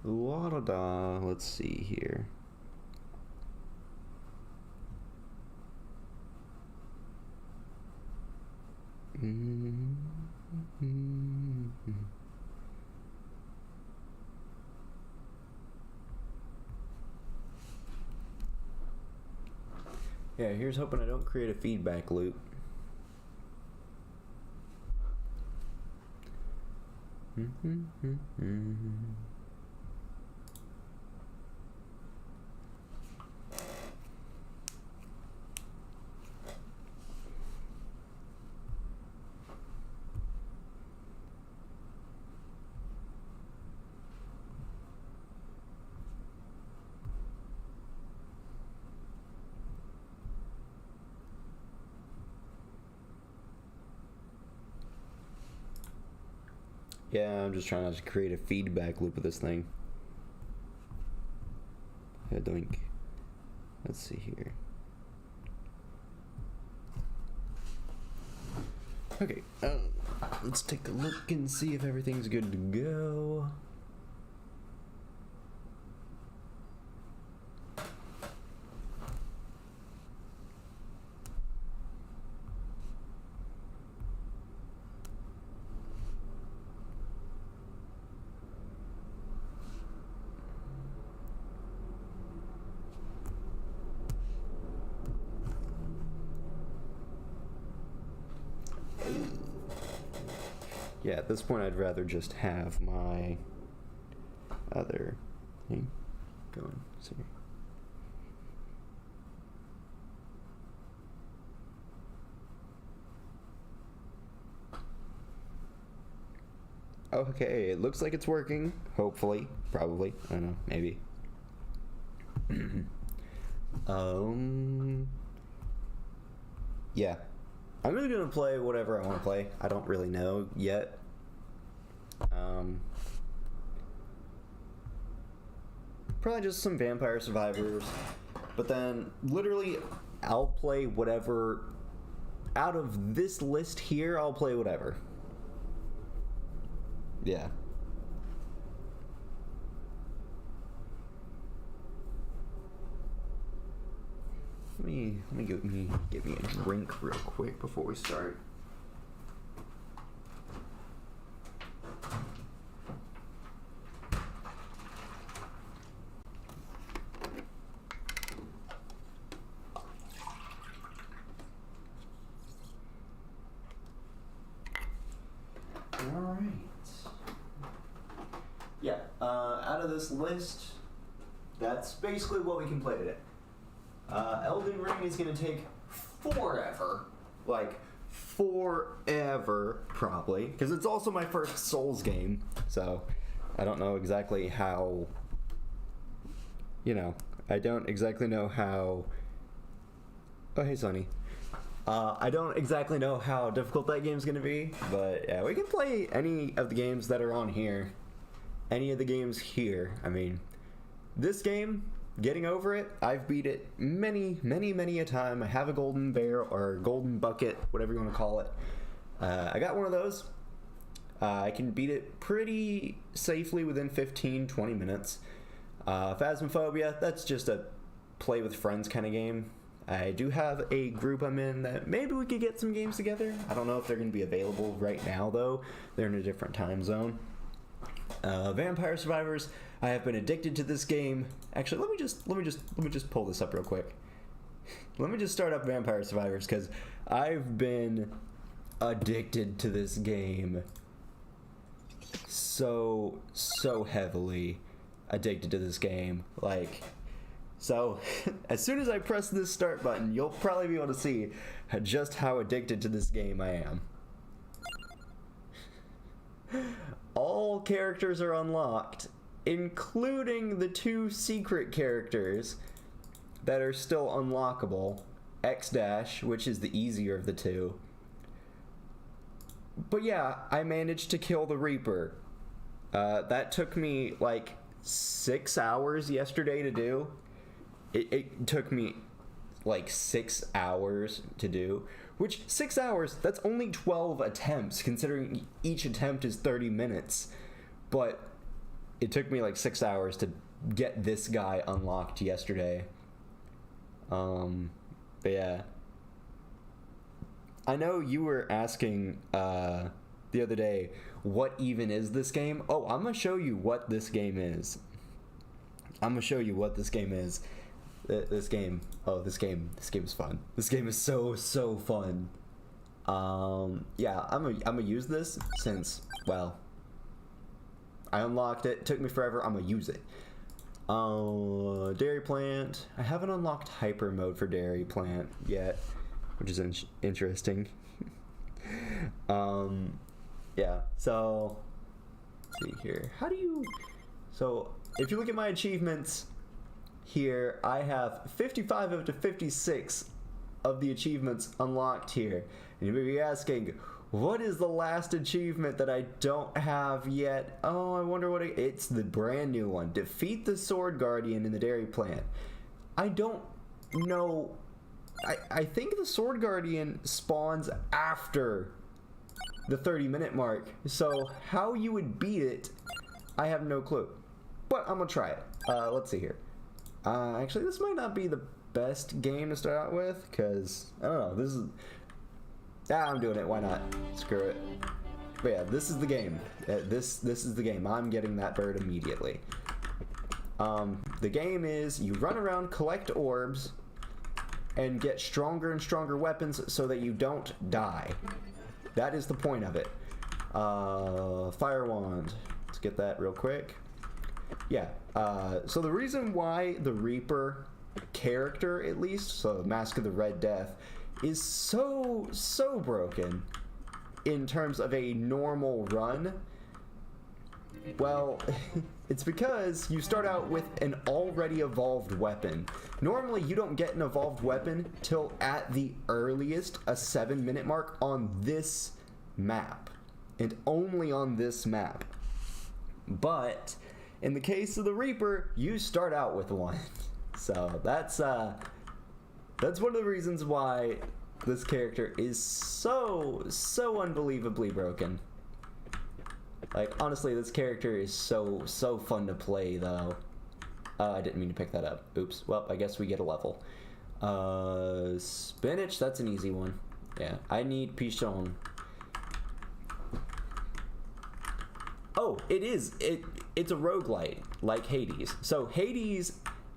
La-da-da. Let's see here. Yeah, here's hoping I don't create a feedback loop. Yeah, I'm just trying to create a feedback loop with this thing. Doink. Let's see here. Okay, let's take a look and see if everything's good to go. Yeah, at this point I'd rather just have my other thing going. See. Okay, it looks like it's working. Hopefully. Probably. I don't know. Maybe. Yeah. I'm really gonna play whatever I want to play. I don't really know yet. Probably just some Vampire Survivors. But then, literally, I'll play whatever. Out of this list here, I'll play whatever. Yeah. Let me get me a drink real quick before we start. All right. Yeah. Out of this list, that's basically what we can play today. Elden Ring is going to take forever. Like, forever, probably. Because it's also my first Souls game. So, I don't know exactly how... I don't exactly know how... Oh, hey, Sonny. I don't exactly know how difficult that game's going to be. But, yeah, we can play any of the games that are on here. Any of the games here. I mean, this game... Getting over it, I've beat it many, many, many a time. I have a golden bear or golden bucket, whatever you want to call it. I got one of those. I can beat it pretty safely within 15, 20 minutes. Phasmophobia, that's just a play with friends kind of game. I do have a group I'm in that maybe we could get some games together. I don't know if they're going to be available right now, though. They're in a different time zone. Vampire Survivors, I have been addicted to this game. Actually, let me just pull this up real quick. Let me just start up Vampire Survivors because I've been addicted to this game so heavily addicted to this game. Like, so as soon as I press this start button, you'll probably be able to see just how addicted to this game I am. All characters are unlocked, including the 2 secret characters that are still unlockable. X-Dash, which is the easier of the 2. But yeah, I managed to kill the Reaper. That took me like 6 hours yesterday to do. It took me like 6 hours to do. Which, 6 hours, that's only 12 attempts, considering each attempt is 30 minutes. but it took me like 6 hours to get this guy unlocked yesterday. But yeah, I know you were asking the other day, what even is this game? Oh, I'm gonna show you what this game is. This game is fun. This game is so fun. Yeah, I'm gonna use this since, well, I unlocked it. Took me forever. I'm gonna use it. Dairy plant. I haven't unlocked hyper mode for dairy plant yet, which is interesting. Yeah. So, let's see here. So if you look at my achievements here, I have 55 up to 56 of the achievements unlocked here. And you may be asking, what is the last achievement that I don't have yet? Oh, I wonder what it's the brand new one. Defeat the sword guardian in the dairy plant. I don't know. I think the sword guardian spawns after the 30-minute mark. So how you would beat it, I have no clue. But I'm gonna try it. Let's see here. Actually, this might not be the best game to start out with, because I don't know. This is. I'm doing it. Why not? Screw it. But yeah, this is the game. This is the game. I'm getting that bird immediately. The game is you run around, collect orbs, and get stronger and stronger weapons so that you don't die. That is the point of it. Fire wand. Let's get that real quick. Yeah. So the reason why the Reaper character, at least, so Mask of the Red Death, is so broken in terms of a normal run, well, it's because you start out with an already evolved weapon. Normally you don't get an evolved weapon till at the earliest a 7-minute mark on this map, and only on this map. But in the case of the Reaper, you start out with one. So that's one of the reasons why this character is so unbelievably broken. Like, honestly, this character is so fun to play, though. I didn't mean to pick that up. Oops. Well, I guess we get a level. Spinach, that's an easy one. Yeah, I need pichon. Oh, it is. It's a roguelite, like Hades. So Hades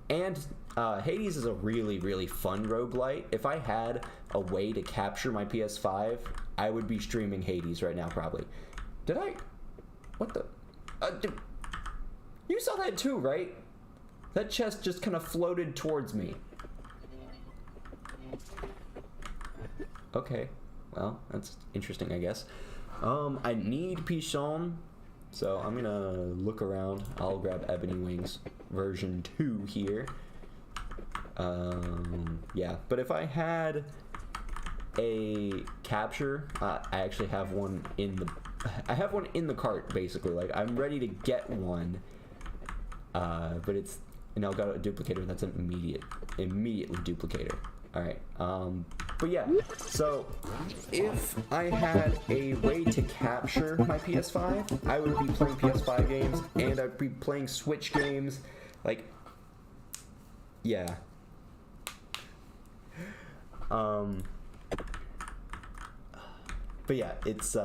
is a really fun roguelite. If I had a way to capture my PS5, I would be streaming Hades right now, probably. Did I? What the? You saw that too, right? That chest just kind of floated towards me. Okay, well, that's interesting, I guess. I need pichon, so I'm gonna look around. I'll grab Ebony Wings version 2 here. Yeah, but if I had a capture, I actually have one in the cart, basically. Like, I'm ready to get one, but it's, and I've got a duplicator. That's an immediately duplicator. All right. But yeah, so if I had a way to capture my PS5, I would be playing PS5 games, and I'd be playing Switch games. Like, yeah. But yeah, it's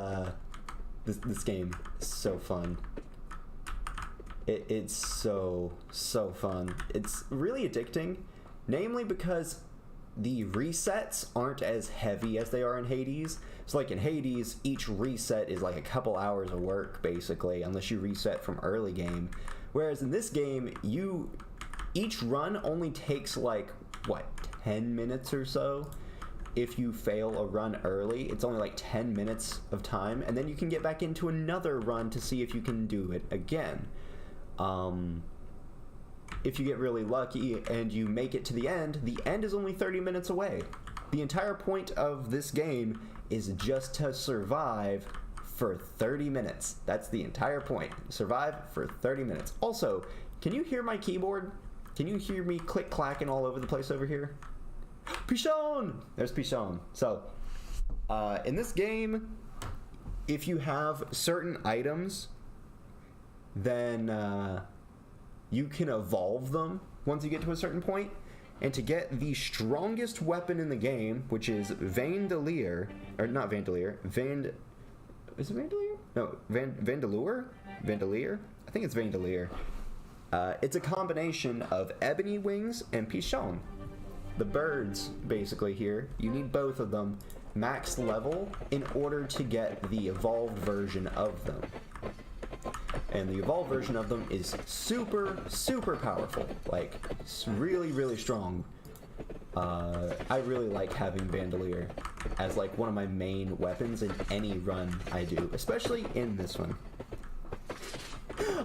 this game is so fun. It's so fun. It's really addicting, namely because the resets aren't as heavy as they are in Hades. So like in Hades, each reset is like a couple hours of work, basically, unless you reset from early game. Whereas in this game, each run only takes like, what, 10 minutes or so? If you fail a run early, it's only like 10 minutes of time, and then you can get back into another run to see if you can do it again. If you get really lucky and you make it to the end is only 30 minutes away. The entire point of this game is just to survive for 30 minutes. That's the entire point. Survive for 30 minutes. Also, can you hear my keyboard? Can you hear me click-clacking all over the place over here? Pichon! There's Pichon. So, in this game, if you have certain items, then you can evolve them once you get to a certain point. And to get the strongest weapon in the game, which is Vandalier, or not Vandalier, is it Vandalier? No, Vandalier? I think it's Vandalier. It's a combination of ebony wings and pichon. The birds, basically, here, you need both of them max level in order to get the evolved version of them. And the evolved version of them is super, super powerful. Like, it's really, really strong. I really like having Vandalier as, like, one of my main weapons in any run I do, especially in this one.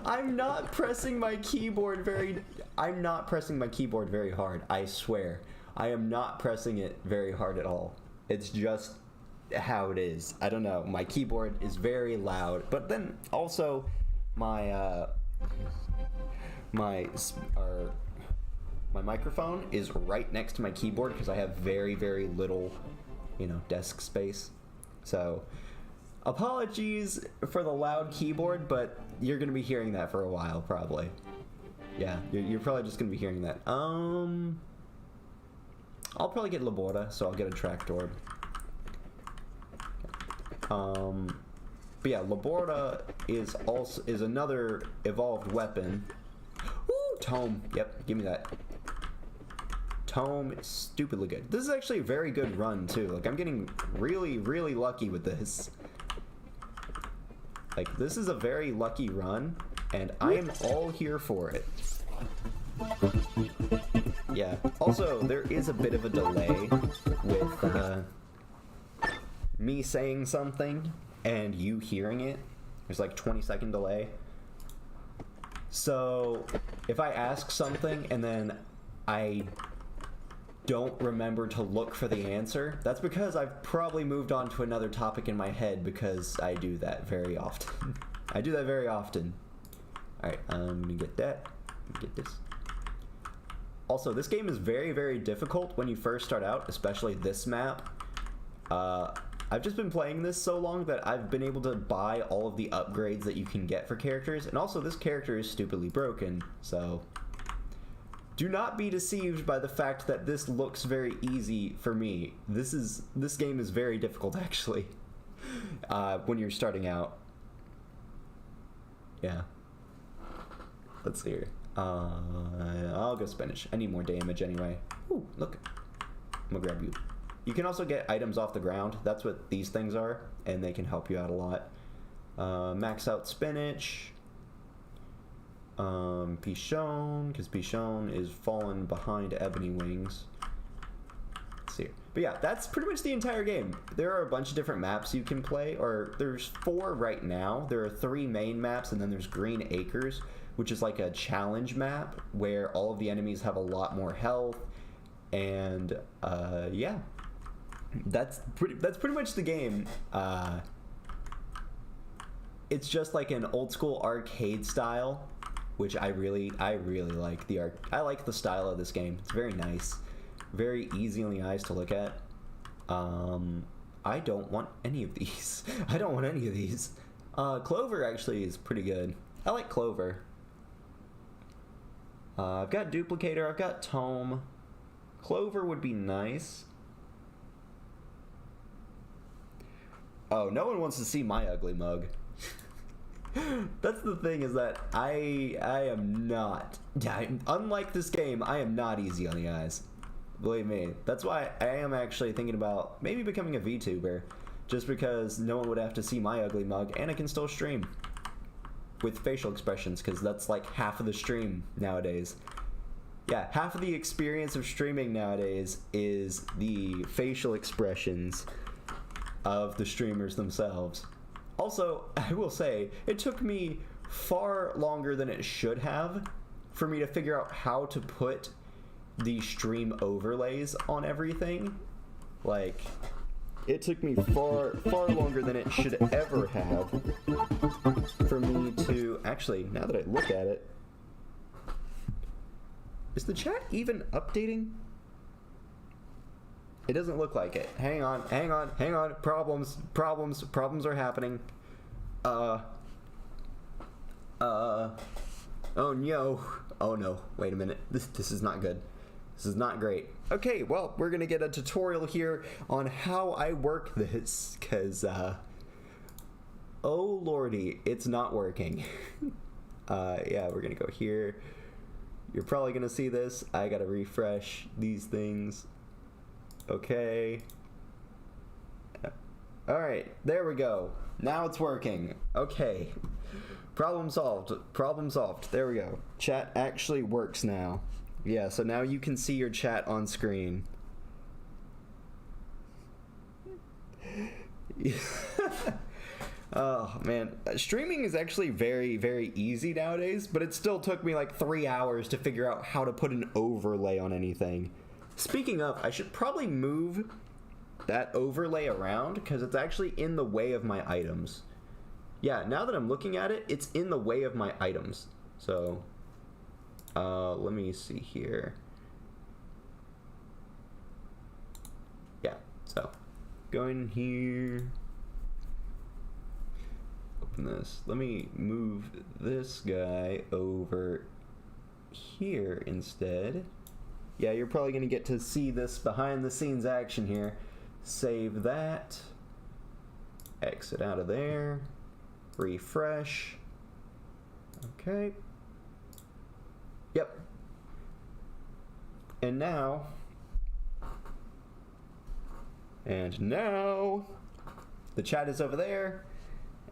I'm not pressing my keyboard very hard, I swear. I am not pressing it very hard at all. It's just how it is. I don't know. My keyboard is very loud, but then also my microphone is right next to my keyboard because I have very, very little, desk space. So, apologies for the loud keyboard, but you're gonna be hearing that for a while, probably. Yeah, you're probably just gonna be hearing that. I'll probably get Laborda, so I'll get a Tractor. But yeah, Laborda is another evolved weapon. Ooh, Tome. Yep, give me that. Tome is stupidly good. This is actually a very good run too. Like, I'm getting really, really lucky with this. Like, this is a very lucky run, and I am all here for it. Yeah. Also, there is a bit of a delay with me saying something and you hearing it. There's like 20-second delay. So, if I ask something and then I don't remember to look for the answer, that's because I've probably moved on to another topic in my head, because I do that very often. I do that very often. Alright, I'm gonna get that. Get this. Also, this game is very, very difficult when you first start out, especially this map. I've just been playing this so long that I've been able to buy all of the upgrades that you can get for characters, and also this character is stupidly broken, so do not be deceived by the fact that this looks very easy for me. This game is very difficult, actually, when you're starting out. Yeah. Let's see here. I'll go Spanish. I need more damage anyway. Ooh, look. I'm gonna grab you. You can also get items off the ground. That's what these things are, and they can help you out a lot. Max out spinach. Pichon, because Pichon is fallen behind ebony wings. Let's see here. But yeah, that's pretty much the entire game. There are a bunch of different maps you can play, or there's 4 right now. There are 3 main maps, and then there's Green Acres, which is like a challenge map where all of the enemies have a lot more health, and yeah, that's pretty much the game. It's just like an old school arcade style, which I really like. I like the style of this game. It's very nice, very easy on the eyes to look at. I don't want any of these. I don't want any of these. Clover actually is pretty good. I like Clover. I've got Duplicator, I've got Tome. Clover would be nice. Oh, no one wants to see my ugly mug. That's the thing, is that I am not... Yeah, unlike this game, I am not easy on the eyes. Believe me. That's why I am actually thinking about maybe becoming a VTuber. Just because no one would have to see my ugly mug, and I can still stream with facial expressions, because that's like half of the stream nowadays. Yeah, half of the experience of streaming nowadays is the facial expressions of the streamers themselves. Also, I will say, it took me far longer than it should have for me to figure out how to put the stream overlays on everything. Like, it took me far longer than it should ever have for me to... Actually, now that I look at it, is the chat even updating? It doesn't look like it. Hang on. Problems are happening. Oh no. Oh no. Wait a minute. This is not good. This is not great. Okay, well, we're gonna get a tutorial here on how I work this, cause oh lordy, it's not working. Yeah, we're gonna go here. You're probably gonna see this. I gotta refresh these things. Okay. Alright, there we go. Now it's working. Okay. Problem solved. Problem solved. There we go. Chat actually works now. Yeah, so now you can see your chat on screen. Oh man, streaming is actually very, very easy nowadays, but it still took me like 3 hours to figure out how to put an overlay on anything. Speaking of, I should probably move that overlay around because it's actually in the way of my items. Yeah, now that I'm looking at it, it's in the way of my items. So, let me see here. Yeah, so go in here. Open this. Let me move this guy over here instead. Yeah, you're probably going to get to see this behind the scenes action here. Save that. Exit out of there. Refresh. Okay. Yep. And now the chat is over there,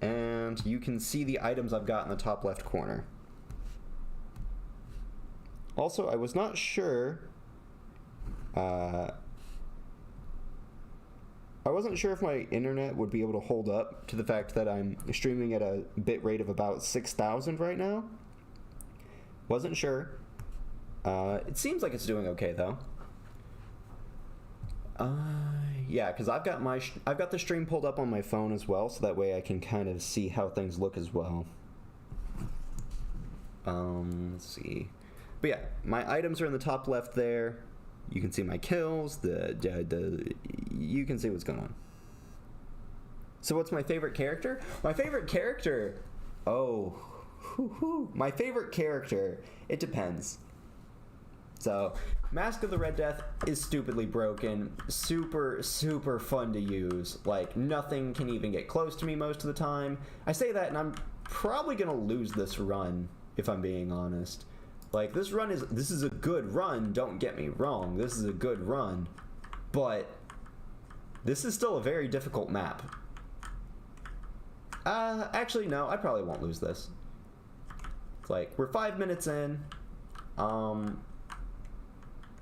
and you can see the items I've got in the top left corner. Also, I was not sure I wasn't sure if my internet would be able to hold up to the fact that I'm streaming at a bit rate of about 6,000 right now. Wasn't sure. It seems like it's doing okay though. Yeah, because I've got the stream pulled up on my phone as well, so that way I can kind of see how things look as well. Let's see. But yeah, my items are in the top left there. You can see my kills. You can see what's going on. So what's my favorite character? My favorite character. My favorite character. It depends. So, Mask of the Red Death is stupidly broken, super, super fun to use. Like, nothing can even get close to me most of the time. I say that and I'm probably gonna lose this run, if I'm being honest. Like, this is a good run, don't get me wrong, this is a good run, but this is still a very difficult map. Actually, no, I probably won't lose this. It's like, we're 5 minutes in,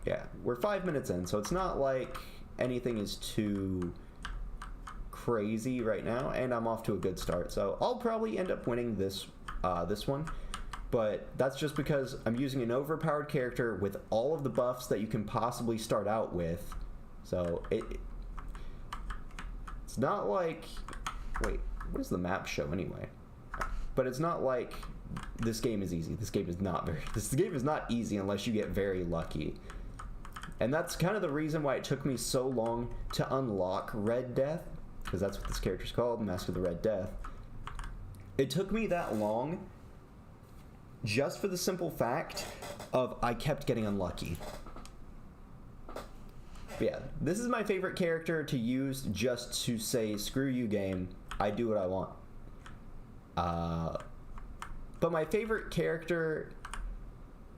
yeah, we're 5 minutes in, so it's not like anything is too crazy right now, and I'm off to a good start, so I'll probably end up winning this one. But that's just because I'm using an overpowered character with all of the buffs that you can possibly start out with. So it's not like, wait, what does the map show anyway? But it's not like this game is easy. This game is not easy unless you get very lucky. And that's kind of the reason why it took me so long to unlock Red Death, because that's what this character's called, Mask of the Red Death. It took me that long just for the simple fact of I kept getting unlucky. But yeah, this is my favorite character to use just to say, screw you game, I do what I want. But my favorite character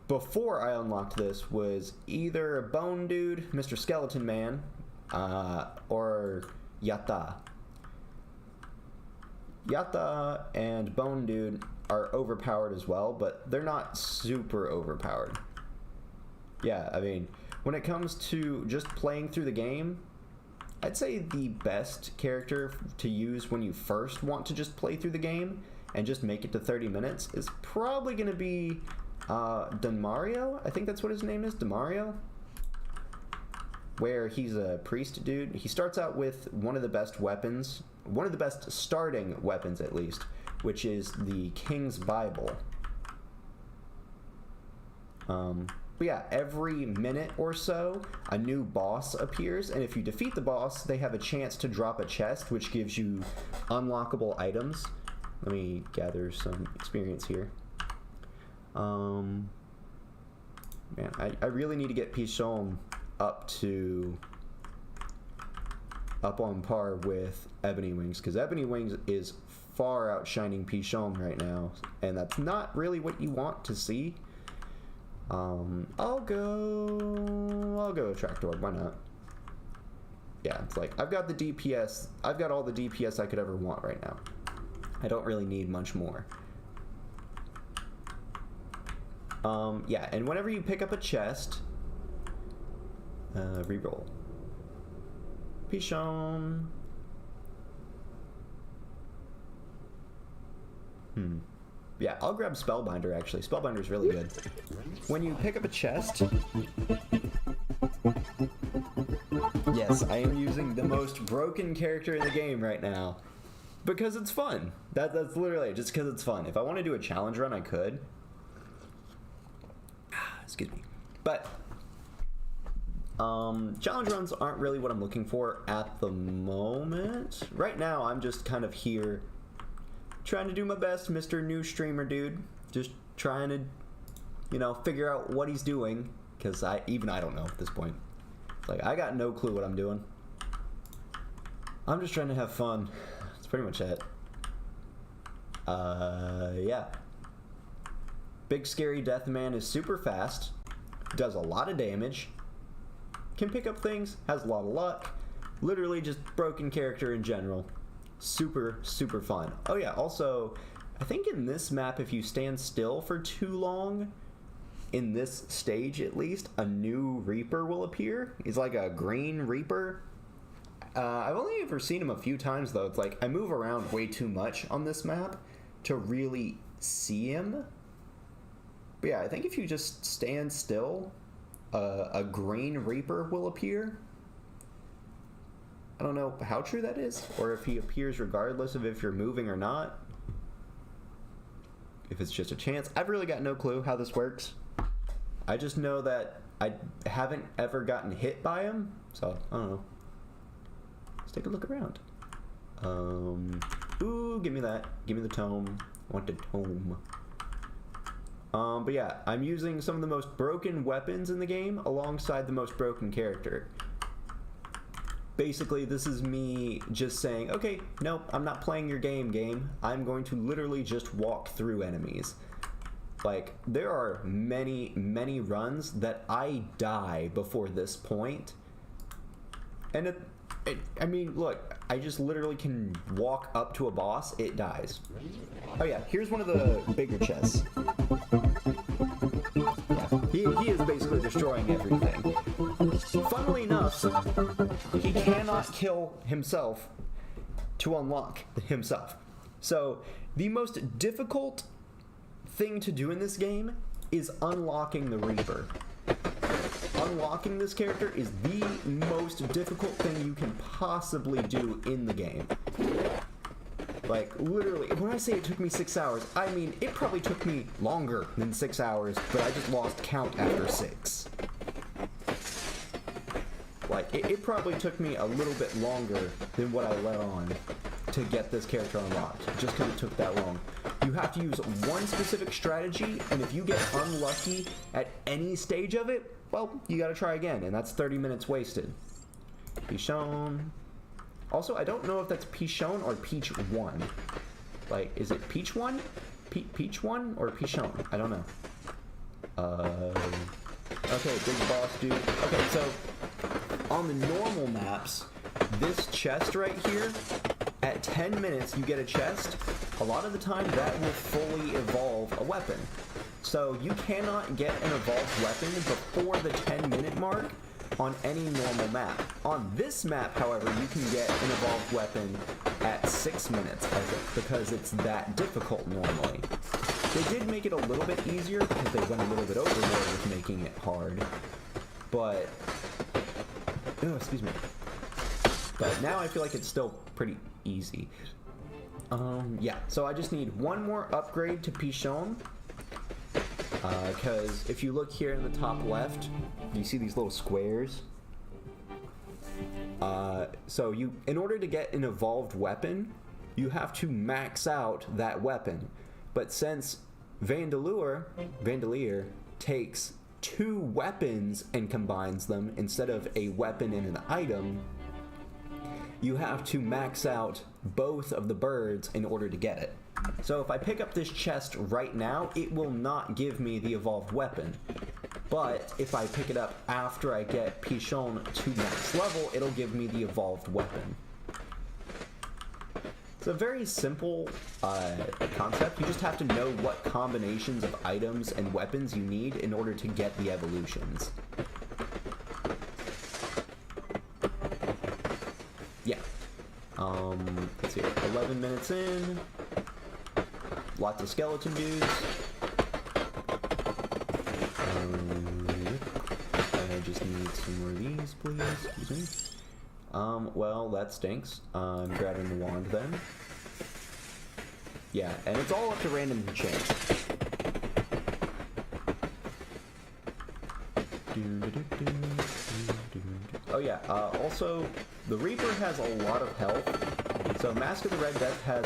before I unlocked this was either Bone Dude, Mr. Skeleton Man, or Yatta. Yatta and Bone Dude are overpowered as well, but they're not super overpowered. Yeah, I mean, when it comes to just playing through the game, I'd say the best character to use when you first want to just play through the game and just make it to 30 minutes is probably going to be Demario. I think that's what his name is, Demario. Where he's a priest dude. He starts out with one of the best weapons, one of the best starting weapons at least, which is the King's Bible. But yeah, every minute or so, a new boss appears, and if you defeat the boss, they have a chance to drop a chest, which gives you unlockable items. Let me gather some experience here. Man, I really need to get Pichon up on par with Ebony Wings, because Ebony Wings is far outshining Pichon right now, and that's not really what you want to see. I'll go Tractor. Why not? Yeah, it's like I've got the DPS. I've got all the DPS I could ever want right now. I don't really need much more. Yeah, and whenever you pick up a chest, reroll. Pichon. Yeah, I'll grab Spellbinder, actually. Spellbinder's really good. When you pick up a chest... Yes, I am using the most broken character in the game right now. Because it's fun. That's literally just because it's fun. If I want to do a challenge run, I could. Excuse me. But... challenge runs aren't really what I'm looking for at the moment. Right now, I'm just kind of here trying to do my best, Mr. New Streamer Dude. Just trying to, you know, figure out what he's doing, because I don't know at this point. Like, I got no clue what I'm doing. I'm just trying to have fun. That's pretty much it. Yeah. Big Scary Death Man is super fast, does a lot of damage, can pick up things, has a lot of luck, literally just broken character in general. Super, super fun. Oh yeah, also, I think in this map, if you stand still for too long, in this stage at least, a new Reaper will appear. He's like a green Reaper. I've only ever seen him a few times though. It's like, I move around way too much on this map to really see him. But yeah, I think if you just stand still, a green Reaper will appear. I don't know how true that is, or if he appears regardless of if you're moving or not. If it's just a chance. I've really got no clue how this works. I just know that I haven't ever gotten hit by him, so I don't know. Let's take a look around. Ooh, give me that. Give me the tome. I want the tome. But yeah, I'm using some of the most broken weapons in the game alongside the most broken character. Basically, this is me just saying, okay, nope, I'm not playing your game. I'm going to literally just walk through enemies. Like, there are many, many runs that I die before this point. And I mean, look, I just literally can walk up to a boss, it dies. Oh yeah, here's one of the bigger chests. Yeah, he is basically destroying everything. Funnily enough, he cannot kill himself to unlock himself. So, the most difficult thing to do in this game is unlocking the Reaper. Unlocking this character is the most difficult thing you can possibly do in the game. Like, literally, when I say it took me 6 hours, I mean, it probably took me longer than 6 hours, but I just lost count after 6. Like, it probably took me a little bit longer than what I let on to get this character unlocked, just because it took that long. You have to use one specific strategy, and if you get unlucky at any stage of it, well, you gotta try again, and that's 30 minutes wasted. Pichon. Also, I don't know if that's Pichon or Peach 1. Like, is it Peach 1? Peach 1 or Pichon? I don't know. Okay, big boss dude. Okay, so on the normal maps, this chest right here, at 10 minutes you get a chest. A lot of the time that will fully evolve a weapon. So you cannot get an evolved weapon before the 10-minute mark on any normal map. On this map, however, you can get an evolved weapon at 6 minutes, I think, because it's that difficult normally. They did make it a little bit easier because they went a little bit overboard with making it hard. But... oh, excuse me. But now I feel like it's still pretty easy. Yeah, so I just need one more upgrade to Pichon. Because if you look here in the top left, you see these little squares? So in order to get an evolved weapon, you have to max out that weapon. But since Vandalier takes 2 weapons and combines them instead of a weapon and an item. You have to max out both of the birds in order to get it. So if I pick up this chest right now, it will not give me the evolved weapon. But if I pick it up after I get Pichon to max level, it'll give me the evolved weapon. It's a very simple concept. You just have to know what combinations of items and weapons you need in order to get the evolutions. Yeah. Let's see, 11 minutes in. Lots of skeleton dudes. I just need some more of these, please. Excuse me. Well, that stinks. I'm grabbing the wand then. Yeah, and it's all up to random chance. Oh yeah, also, the Reaper has a lot of health. So Mask of the Red Death has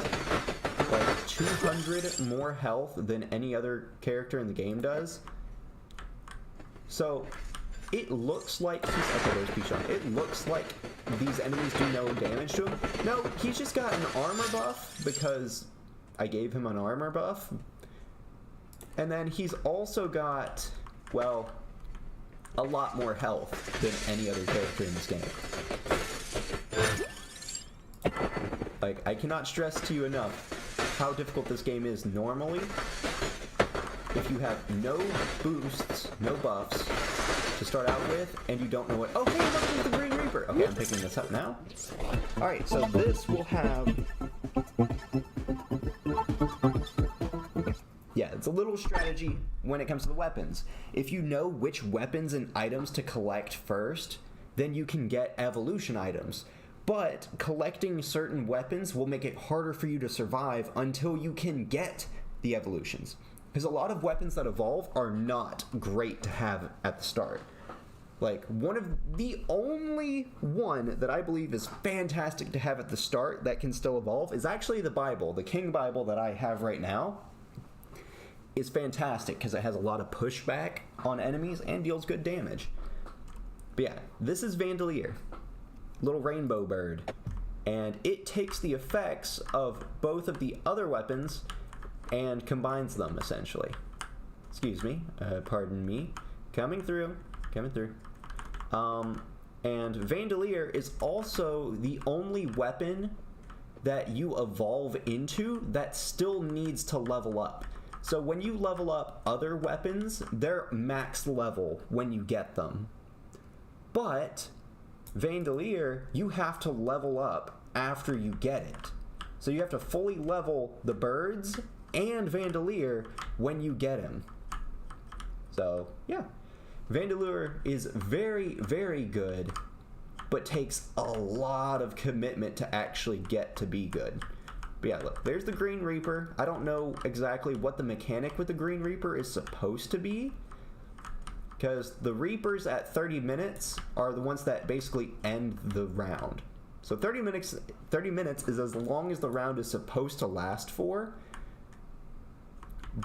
like 200 more health than any other character in the game does. So it looks like he's... Okay, there's Pichon. It looks like these enemies do no damage to him. No, he's just got an armor buff because I gave him an armor buff. And then he's also got, well, a lot more health than any other character in this game. Like, I cannot stress to you enough how difficult this game is normally if you have no boosts, no buffs to start out with, and you don't know what... Oh, hey, look, there's the Green Reaper! Okay, I'm picking this up now. Alright, so this will have... Yeah, it's a little strategy when it comes to the weapons. If you know which weapons and items to collect first, then you can get evolution items. But collecting certain weapons will make it harder for you to survive until you can get the evolutions. Because a lot of weapons that evolve are not great to have at the start. Like, the only one that I believe is fantastic to have at the start that can still evolve is actually the Bible. The King Bible that I have right now is fantastic because it has a lot of pushback on enemies and deals good damage. But yeah, this is Vandalier. Little rainbow bird, and it takes the effects of both of the other weapons and combines them essentially. Excuse me, pardon me. Coming through. And Vandalier is also the only weapon that you evolve into that still needs to level up. So when you level up other weapons, they're max level when you get them. But Vandalier, you have to level up after you get it. So you have to fully level the birds and Vandalier when you get him. So, yeah. Vandalier is very, very good, but takes a lot of commitment to actually get to be good. But yeah, look, there's the Green Reaper. I don't know exactly what the mechanic with the Green Reaper is supposed to be, because the Reapers at 30 minutes are the ones that basically end the round. So 30 minutes is as long as the round is supposed to last for,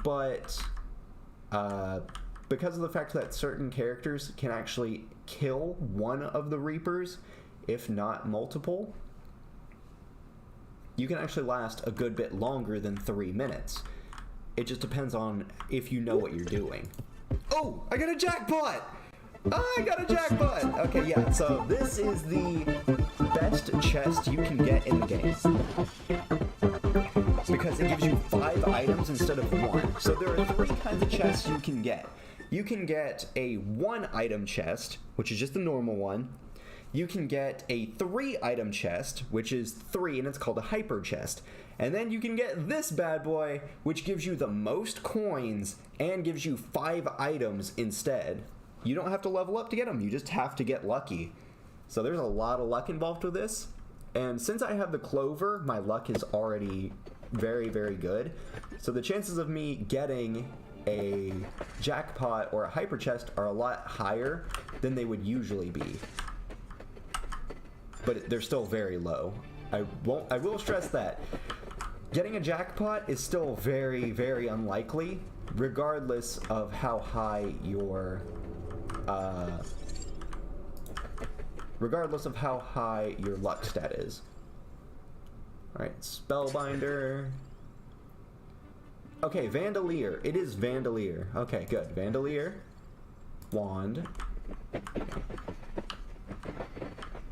but because of the fact that certain characters can actually kill one of the Reapers, if not multiple, you can actually last a good bit longer than 3 minutes. It just depends on if you know what you're doing. Oh, I got a jackpot! I got a jackpot! Okay, yeah, so this is the best chest you can get in the game. Because it gives you 5 items instead of 1. So there are 3 kinds of chests you can get. You can get a 1 item chest, which is just the normal one. You can get a 3 item chest, which is 3, and it's called a hyper chest. And then you can get this bad boy, which gives you the most coins and gives you 5 items instead. You don't have to level up to get them, you just have to get lucky. So there's a lot of luck involved with this. And since I have the clover, my luck is already very, very good. So the chances of me getting a jackpot or a hyper chest are a lot higher than they would usually be. But they're still very low. I will stress that. Getting a jackpot is still very, very unlikely, regardless of how high your luck stat is. Alright, Spellbinder. Okay, Vandalier. It is Vandalier. Okay, good. Vandalier. Wand. But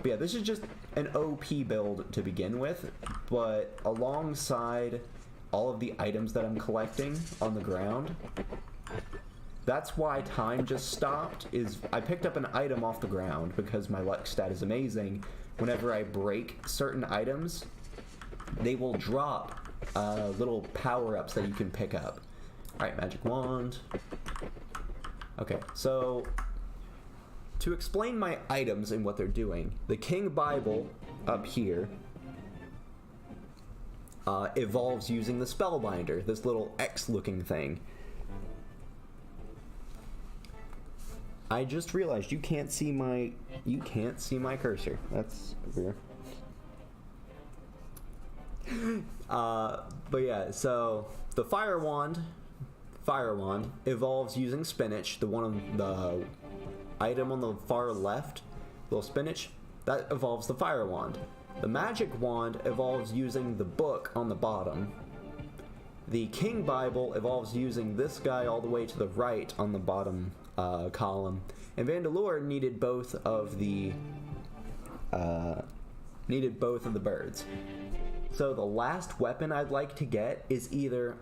yeah, this is just an OP build to begin with, but alongside all of the items that I'm collecting on the ground, that's why time just stopped, is I picked up an item off the ground because my luck stat is amazing. Whenever I break certain items, they will drop little power-ups that you can pick up. Alright, magic wand. Okay, so to explain my items and what they're doing, the King Bible up here evolves using the Spellbinder, this little X-looking thing. I just realized you can't see my cursor. That's weird. But yeah, so the Fire Wand evolves using spinach. The one on the item on the far left, little spinach, that evolves the Fire Wand. The Magic Wand evolves using the book on the bottom. The King Bible evolves using this guy all the way to the right on the bottom column. And Vandalore needed both of the birds. So the last weapon I'd like to get is either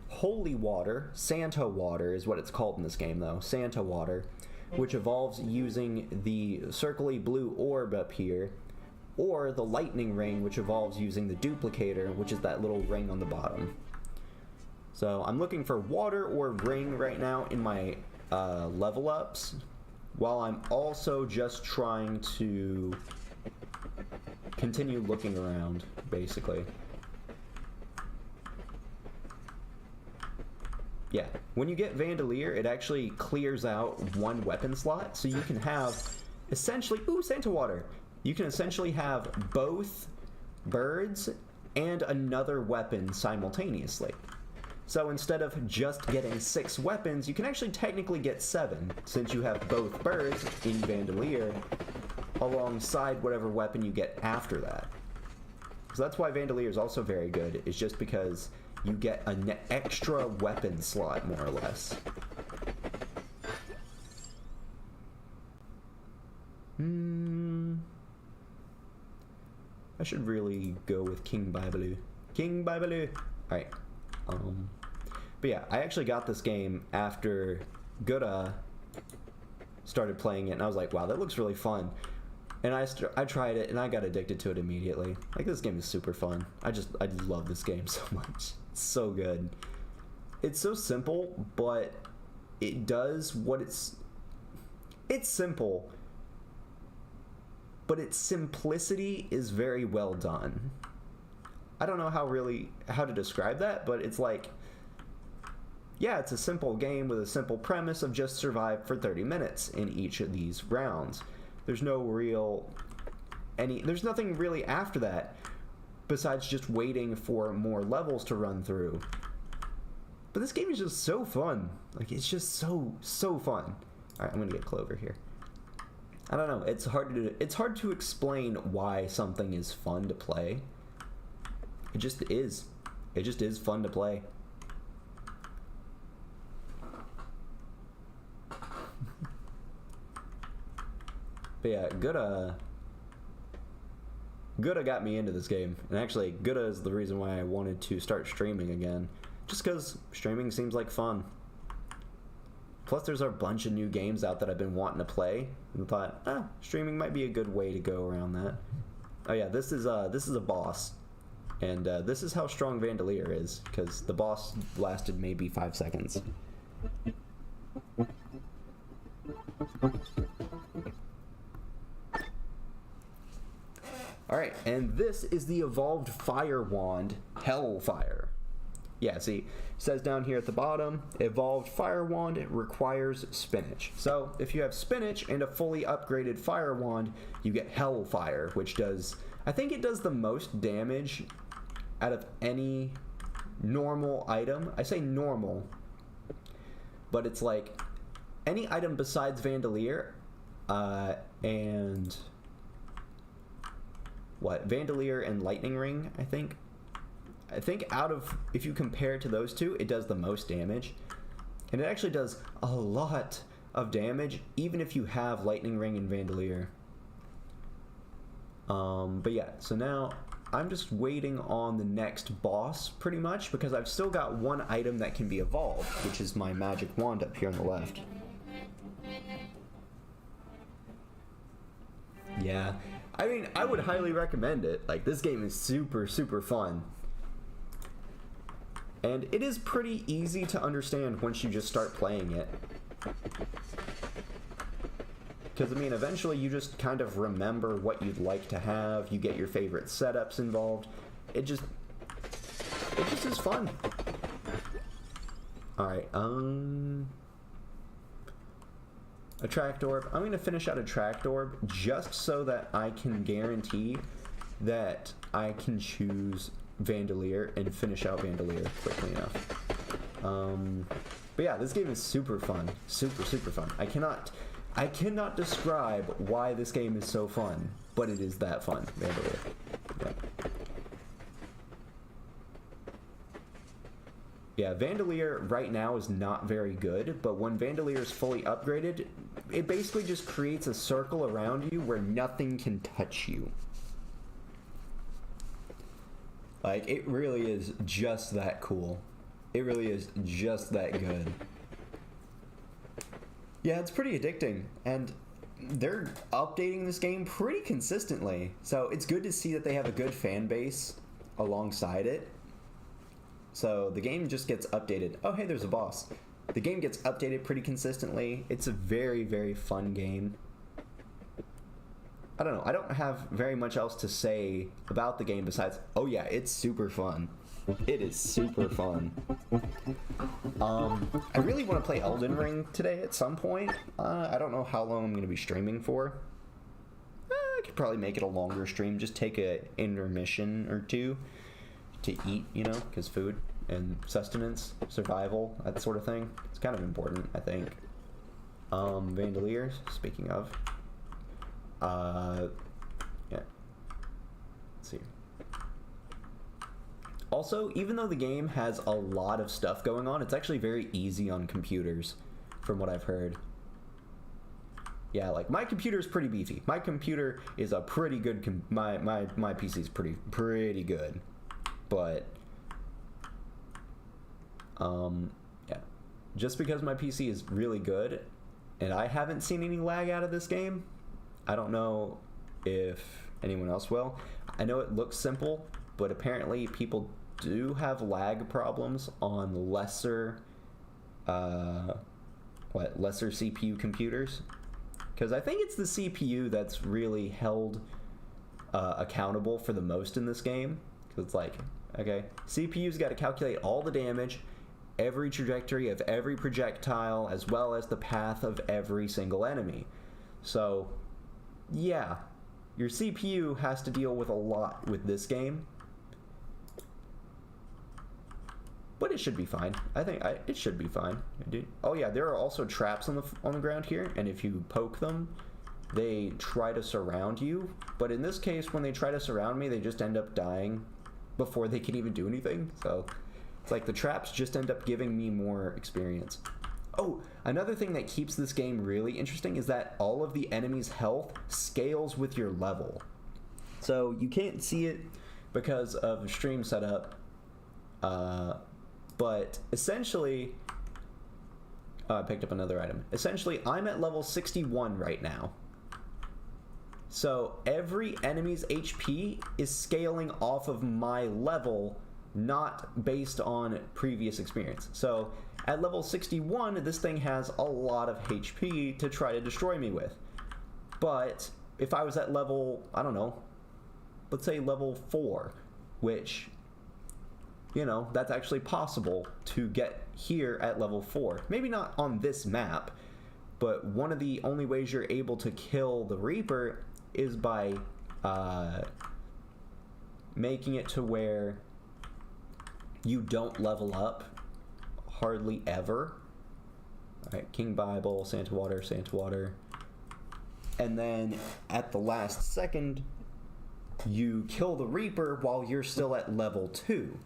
Holy Water, Santa Water is what it's called in this game though, Santa Water, which evolves using the circly blue orb up here, or the Lightning Ring, which evolves using the Duplicator, which is that little ring on the bottom. So I'm looking for water or ring right now in my level ups, while I'm also just trying to continue looking around, basically. Yeah, when you get Vandalier, it actually clears out one weapon slot, so you can have essentially, ooh, Santa Water! You can essentially have both birds and another weapon simultaneously. So instead of just getting 6 weapons, you can actually technically get 7, since you have both birds in Vandalier alongside whatever weapon you get after that. So that's why Vandalier is also very good, is just because you get an extra weapon slot, more or less. I should really go with King Bibaloo. King Bibaloo! Alright. But yeah, I actually got this game after Gura started playing it, and I was like, wow, that looks really fun. And I tried it, and I got addicted to it immediately. Like, this game is super fun. I love this game so much. It's so good. It's so simple, but it does what it's simple, but its simplicity is very well done. I don't know how to describe that, but it's like, yeah, it's a simple game with a simple premise of just survive for 30 minutes in each of these rounds. There's there's nothing really after that besides just waiting for more levels to run through. But this game is just so fun. Like, it's just so fun. Alright, I'm gonna get Clover here. I don't know, it's hard to explain why something is fun to play. It just is. It just is fun to play. But yeah, Gura got me into this game. And actually, Gura is the reason why I wanted to start streaming again. Just because streaming seems like fun. Plus, there's a bunch of new games out that I've been wanting to play. And thought, streaming might be a good way to go around that. Oh yeah, this is a boss. And this is how strong Vandalier is, because the boss lasted maybe 5 seconds. Alright, and this is the evolved Fire Wand, Hellfire. Yeah, see, it says down here at the bottom, evolved Fire Wand requires spinach. So, if you have spinach and a fully upgraded Fire Wand, you get Hellfire, which does, I think it does the most damage out of any normal item. I say normal but it's like any item besides Vandalier and Vandalier and Lightning Ring, I think out of, if you compare to those two, it does the most damage. And it actually does a lot of damage, even if you have Lightning Ring and Vandalier. But yeah, so now I'm just waiting on the next boss, pretty much, because I've still got one item that can be evolved, which is my magic wand up here on the left. Yeah, I mean, I would highly recommend it. Like, this game is super, super fun. And it is pretty easy to understand once you just start playing it. Because, I mean, eventually you just kind of remember what you'd like to have. You get your favorite setups involved. It just is fun. Alright, Attract Orb. I'm going to finish out Attract Orb just so that I can guarantee that I can choose Vandalier and finish out Vandalier quickly enough. But yeah, this game is super fun. Super, super fun. I cannot describe why this game is so fun, but it is that fun. Vandalier. Yeah, Vandalier right now is not very good, but when Vandalier is fully upgraded, it basically just creates a circle around you where nothing can touch you. Like, it really is just that cool. It really is just that good. Yeah, it's pretty addicting, and they're updating this game pretty consistently. So it's good to see that they have a good fan base alongside it. So the game just gets updated. Oh, hey, there's a boss. The game gets updated pretty consistently. It's a very, very fun game. I don't know. I don't have very much else to say about the game besides, oh yeah, it's super fun. It is super fun. I really want to play Elden Ring today at some point. I don't know how long I'm going to be streaming for. I could probably make it a longer stream. Just take a intermission or two to eat, you know, because food and sustenance, survival, that sort of thing. It's kind of important, I think. Vandalier, speaking of. Yeah. Let's see. Also, even though the game has a lot of stuff going on, it's actually very easy on computers, from what I've heard. Yeah, like, my computer is pretty beefy. My computer is a pretty good, my PC is pretty good. But, yeah. Just because my PC is really good, and I haven't seen any lag out of this game, I don't know if anyone else will. I know it looks simple, but apparently people do have lag problems on lesser CPU computers. Because I think it's the CPU that's really held accountable for the most in this game. Because it's like, okay, CPU's got to calculate all the damage, every trajectory of every projectile, as well as the path of every single enemy. So, yeah, your CPU has to deal with a lot with this game. But it should be fine. I think it should be fine. Oh yeah, there are also traps on the ground here, and if you poke them, they try to surround you. But in this case, when they try to surround me, they just end up dying before they can even do anything. So it's like the traps just end up giving me more experience. Oh, another thing that keeps this game really interesting is that all of the enemies' health scales with your level. So you can't see it because of stream setup, but essentially, I picked up another item. Essentially, I'm at level 61 right now. So every enemy's HP is scaling off of my level, not based on previous experience. So at level 61, this thing has a lot of HP to try to destroy me with. But if I was at level, I don't know, let's say level 4, which, you know, that's actually possible to get here at level 4. Maybe not on this map, but one of the only ways you're able to kill the Reaper is by making it to where you don't level up hardly ever. Alright, King Bible, Santa Water, Santa Water. And then at the last second, you kill the Reaper while you're still at level 2.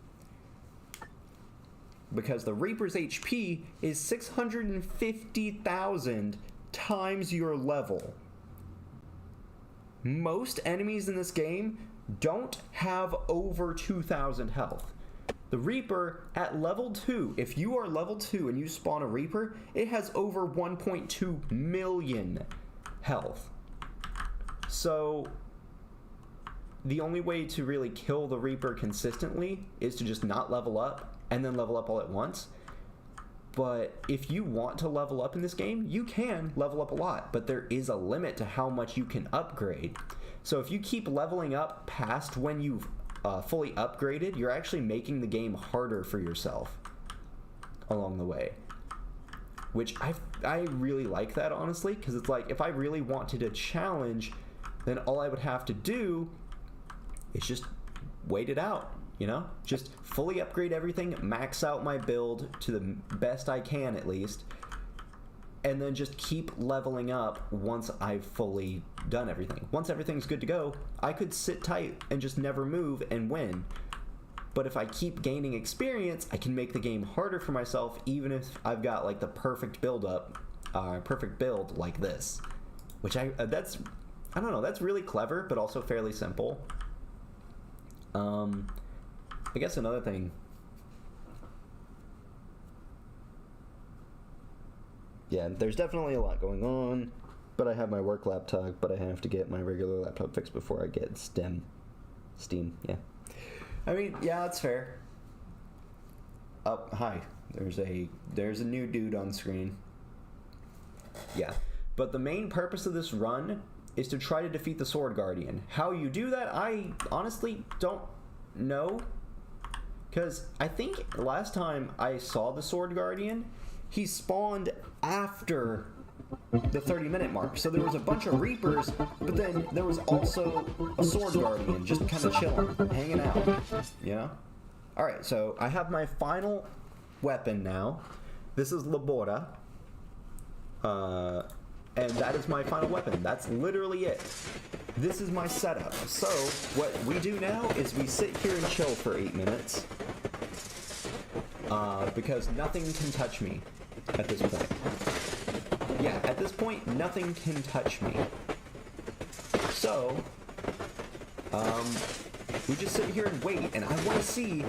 Because the Reaper's HP is 650,000 times your level. Most enemies in this game don't have over 2,000 health. The Reaper at level 2, if you are level 2 and you spawn a Reaper, it has over 1.2 million health. So the only way to really kill the Reaper consistently is to just not level up and then level up all at once. But if you want to level up in this game, you can level up a lot, but there is a limit to how much you can upgrade. So if you keep leveling up past when you've fully upgraded, you're actually making the game harder for yourself along the way. Which I really like that, honestly, because it's like, if I really wanted a challenge, then all I would have to do is just wait it out, you know? Just fully upgrade everything, max out my build to the best I can at least, and then just keep leveling up once I've fully done everything. Once everything's good to go, I could sit tight and just never move and win. But if I keep gaining experience, I can make the game harder for myself, even if I've got like the perfect build like this. Which I don't know, that's really clever, but also fairly simple. I guess another thing. Yeah, there's definitely a lot going on, but I have my work laptop, but I have to get my regular laptop fixed before I get Steam, yeah. I mean, yeah, that's fair. Oh, hi. There's a new dude on screen. Yeah. But the main purpose of this run is to try to defeat the Sword Guardian. How you do that, I honestly don't know. Because I think last time I saw the Sword Guardian, he spawned after the 30-minute mark. So there was a bunch of Reapers, but then there was also a Sword Guardian just kind of chilling, hanging out, you know? Alright, so I have my final weapon now. This is Labora. And that is my final weapon. That's literally it. This is my setup. So what we do now is we sit here and chill for 8 minutes. Because nothing can touch me at this point. Yeah, at this point, nothing can touch me. So, we just sit here and wait, and I want to see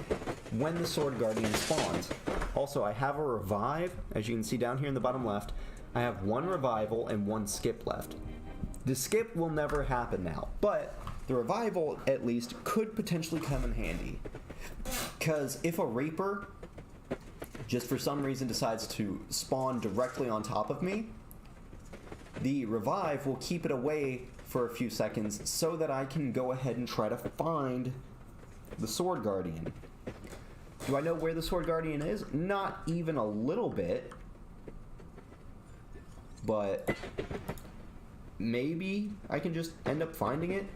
when the Sword Guardian spawns. Also, I have a revive, as you can see down here in the bottom left. I have 1 revival and 1 skip left. The skip will never happen now, but the revival, at least, could potentially come in handy. Because if a Reaper just for some reason decides to spawn directly on top of me, the revive will keep it away for a few seconds so that I can go ahead and try to find the Sword Guardian. Do I know where the Sword Guardian is? Not even a little bit. But maybe I can just end up finding it.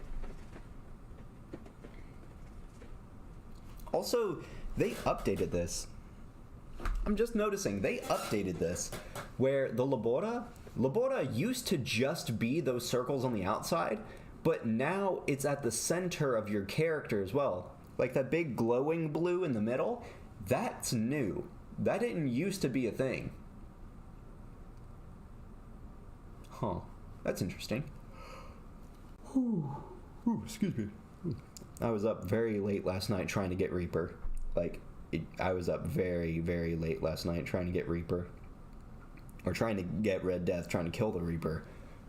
Also, they updated this. I'm just noticing, they updated this, where the Labora used to just be those circles on the outside, but now it's at the center of your character as well. Like that big glowing blue in the middle, that's new. That didn't used to be a thing. Huh, that's interesting. Ooh, excuse me. I was up very late last night trying to get Reaper. I was up very, very late last night trying to get Reaper. Or trying to get Red Death, trying to kill the Reaper.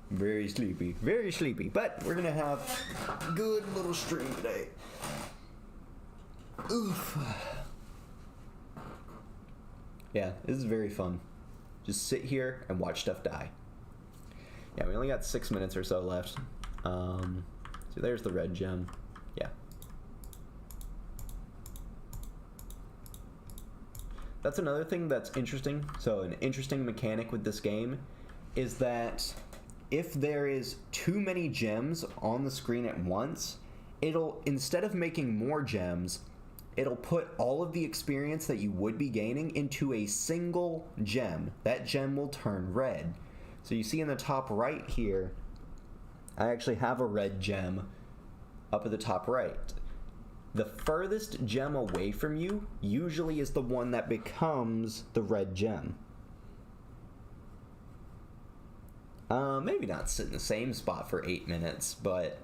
Very sleepy, but we're gonna have a good little stream today. Oof. Yeah, this is very fun. Just sit here and watch stuff die. Yeah, we only got 6 minutes or so left. So there's the red gem. Yeah. That's another thing that's interesting. So an interesting mechanic with this game is that if there is too many gems on the screen at once, it'll, instead of making more gems, it'll put all of the experience that you would be gaining into a single gem. That gem will turn red. So you see in the top right here, I actually have a red gem up at the top right. The furthest gem away from you usually is the one that becomes the red gem. Maybe not sit in the same spot for 8 minutes, but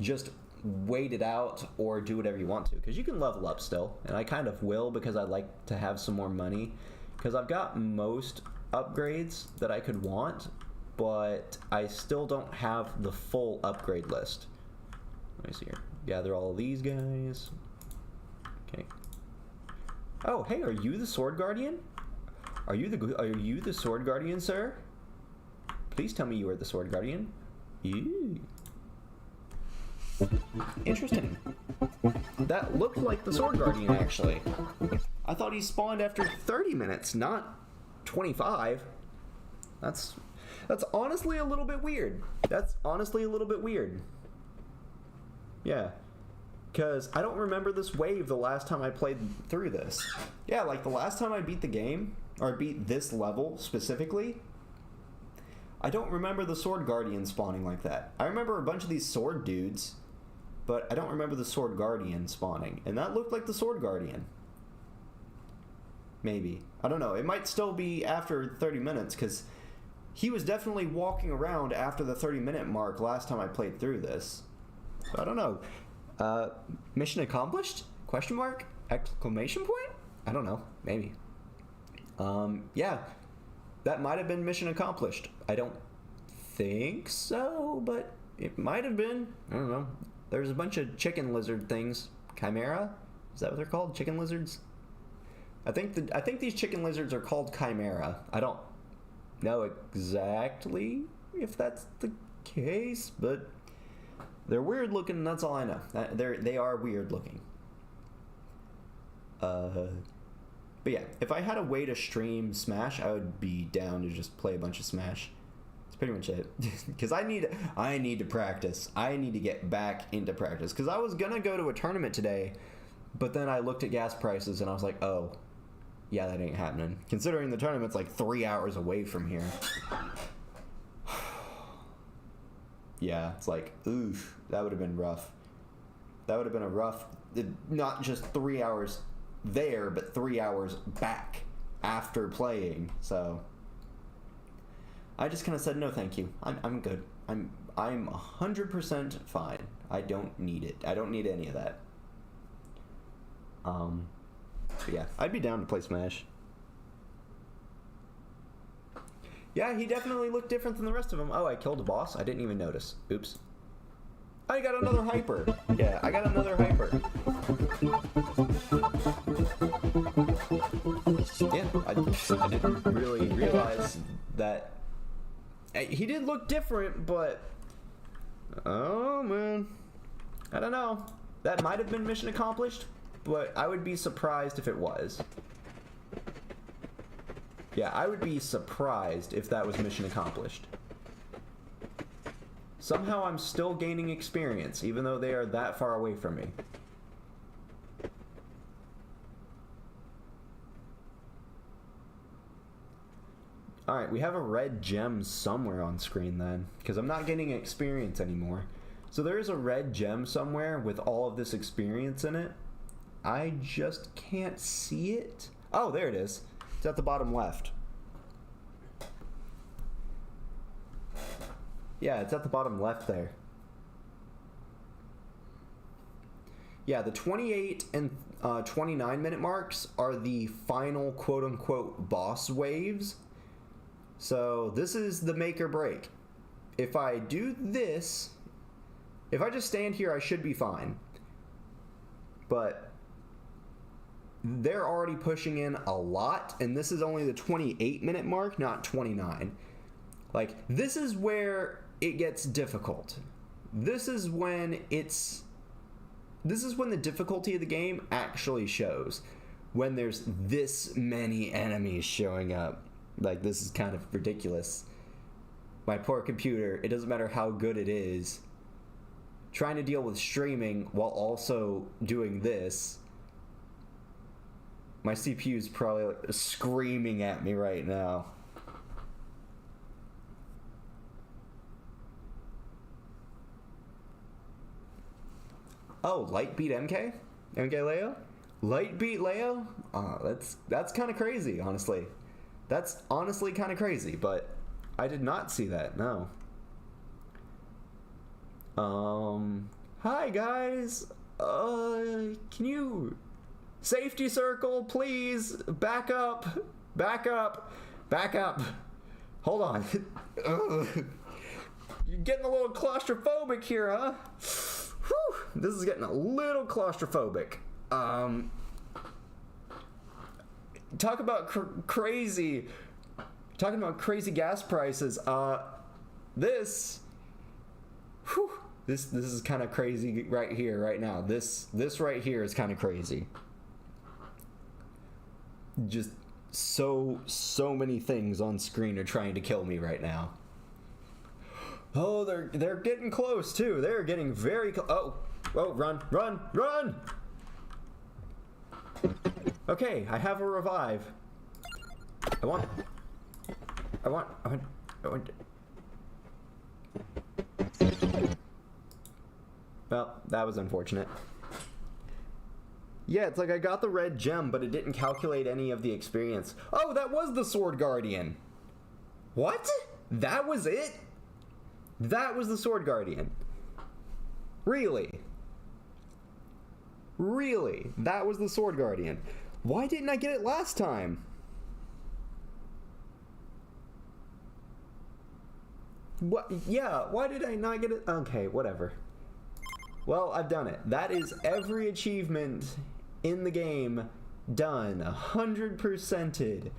just wait it out or do whatever you want to, because you can level up still, and I kind of will because I like to have some more money, because I've got most upgrades that I could want, but I still don't have the full upgrade list. Let me see here. Gather all of these guys. Okay. Oh, hey, are you the Sword Guardian? Are you the Sword Guardian, sir? Please tell me you are the Sword Guardian. Ew. Interesting. That looked like the Sword Guardian, actually. I thought he spawned after 30 minutes, not 25. That's honestly a little bit weird. That's honestly a little bit weird. Yeah. Because I don't remember this wave the last time I played through this. Yeah, like the last time I beat the game, or beat this level specifically, I don't remember the Sword Guardian spawning like that. I remember a bunch of these sword dudes, but I don't remember the Sword Guardian spawning. And that looked like the Sword Guardian. Maybe. I don't know. It might still be after 30 minutes, because he was definitely walking around after the 30-minute mark last time I played through this. So I don't know. Mission accomplished? Question mark? Exclamation point? I don't know. Maybe. Yeah. That might have been mission accomplished. I don't think so, but it might have been. I don't know. There's a bunch of chicken lizard things. Chimera? Is that what they're called? Chicken lizards? I think these chicken lizards are called Chimera. I don't know exactly if that's the case, but they're weird looking, and that's all I know. They are weird looking. But yeah, if I had a way to stream Smash, I would be down to just play a bunch of Smash. That's pretty much it. Because I need to practice. I need to get back into practice. Because I was going to go to a tournament today, but then I looked at gas prices and I was like, oh, yeah, that ain't happening. Considering the tournament's like 3 hours away from here. Yeah, it's like, oof, that would have been rough. That would have been a rough, not just 3 hours there, but 3 hours back after playing. So I just kind of said no thank you. I'm good. I'm 100% fine. I don't need it. I don't need any of that. But yeah, I'd be down to play Smash. Yeah, he definitely looked different than the rest of them. Oh, I killed a boss. I didn't even notice. Oops. I got another hyper. Yeah, I got another hyper. Yeah, I didn't really realize that. He did look different, but oh man, I don't know. That might have been mission accomplished, but I would be surprised if it was. Yeah, I would be surprised if that was mission accomplished. Somehow I'm still gaining experience, even though they are that far away from me. Alright, we have a red gem somewhere on screen then, because I'm not getting experience anymore. So there is a red gem somewhere with all of this experience in it. I just can't see it. Oh, there it is. It's at the bottom left. Yeah, it's at the bottom left there. Yeah, the 28 and 29 minute marks are the final quote-unquote boss waves. So this is the make or break. If I do this, if I just stand here, I should be fine. But they're already pushing in a lot, and this is only the 28 minute mark, not 29. Like, this is where it gets difficult. This is when the difficulty of the game actually shows. When there's this many enemies showing up. Like, this is kind of ridiculous. My poor computer, it doesn't matter how good it is, trying to deal with streaming while also doing this My CPU's probably like screaming at me right now. Oh, Lightbeat MK? MK Leo? Lightbeat Leo? That's kind of crazy, honestly. That's honestly kind of crazy, but I did not see that, no. Hi guys. Can you safety circle, please? Back up. Back up. Back up. Hold on. You're getting a little claustrophobic here, huh? Whew, this is getting a little claustrophobic. Talk about crazy. Talking about crazy gas prices. This is kind of crazy right here, right now. This right here is kind of crazy. Just so many things on screen are trying to kill me right now. Oh, they're getting close too. They're getting very close. Oh, run. Okay, I have a revive. I want. Well, that was unfortunate. Yeah, it's like I got the red gem, but it didn't calculate any of the experience. Oh, that was the Sword Guardian. What? That was it? That was the Sword Guardian. Really? Really? That was the Sword Guardian. Why didn't I get it last time? What? Yeah, why did I not get it? Okay, whatever. Well, I've done it. That is every achievement in the game done. 100%ed.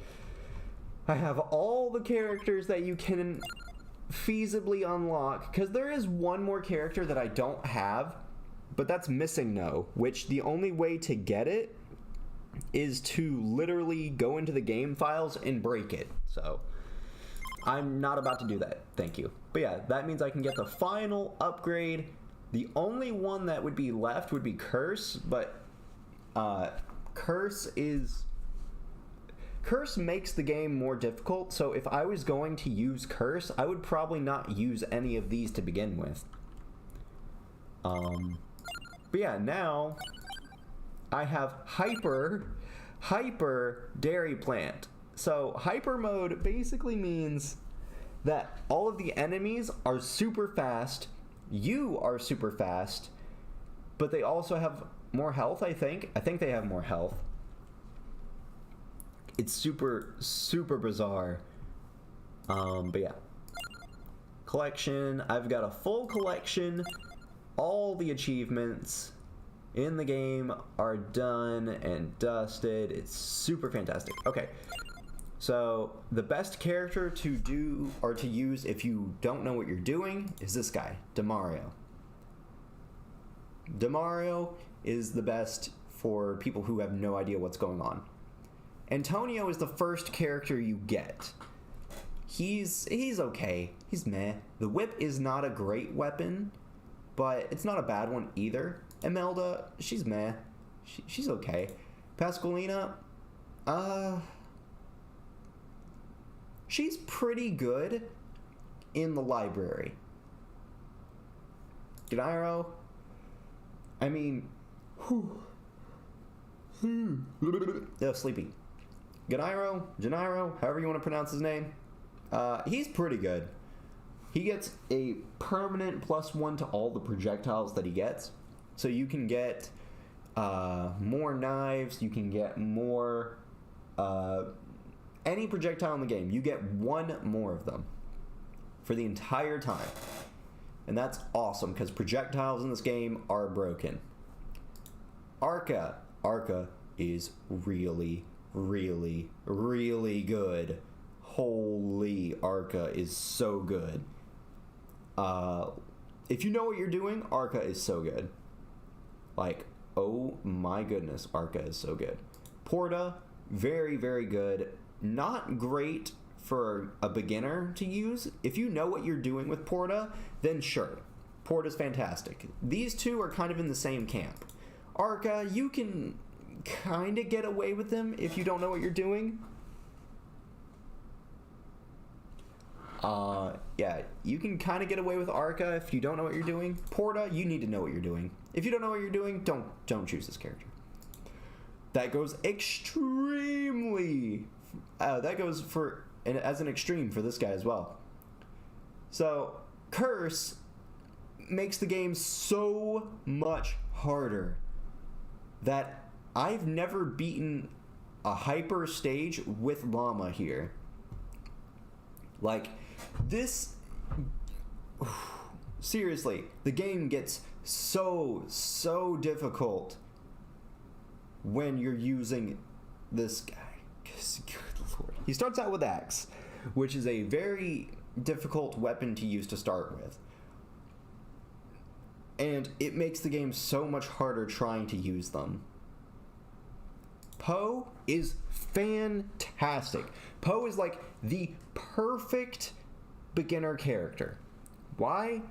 I have all the characters that you can feasibly unlock, because there is one more character that I don't have, but that's Missing No, which the only way to get it is to literally go into the game files and break it. So I'm not about to do that, thank you. But yeah, that means I can get the final upgrade. The only one that would be left would be Curse, but Curse makes the game more difficult, so if I was going to use Curse, I would probably not use any of these to begin with. But yeah, now I have Hyper Dairy Plant. So Hyper mode basically means that all of the enemies are super fast, you are super fast, but they also have more health, I think. I think they have more health. It's super bizarre. But yeah. Collection. I've got a full collection. All the achievements in the game are done and dusted. It's super fantastic. Okay. So the best character to do or to use if you don't know what you're doing is this guy, Demario. Demario is the best for people who have no idea what's going on. Antonio is the first character you get. He's okay. He's meh. The whip is not a great weapon, but it's not a bad one either. Imelda, she's meh. She's okay. Pasqualina, she's pretty good in the library. Gennaro, I mean, sleepy. Gennaro, however you want to pronounce his name, he's pretty good. He gets a permanent +1 to all the projectiles that he gets. So you can get more knives, you can get more, any projectile in the game. You get one more of them for the entire time. And that's awesome, because projectiles in this game are broken. Arca is really good. Holy, Arca is so good. If you know what you're doing, Arca is so good. Like, oh my goodness, Arca is so good. Porta, very good. Not great for a beginner to use. If you know what you're doing with Porta, then sure. Porta's fantastic. These two are kind of in the same camp. Arca, you can kind of get away with them if you don't know what you're doing. Yeah, you can kind of get away with Arca if you don't know what you're doing. Porta, you need to know what you're doing. If you don't know what you're doing, don't choose this character. That goes extremely... that goes for as an extreme for this guy as well. So, Curse makes the game so much harder that I've never beaten a hyper stage with Llama here. Like, this... Seriously, the game gets so difficult when you're using this guy. Good lord. He starts out with Axe, which is a very difficult weapon to use to start with. And it makes the game so much harder trying to use them. Poe is fantastic. Poe is like the perfect beginner character. Why?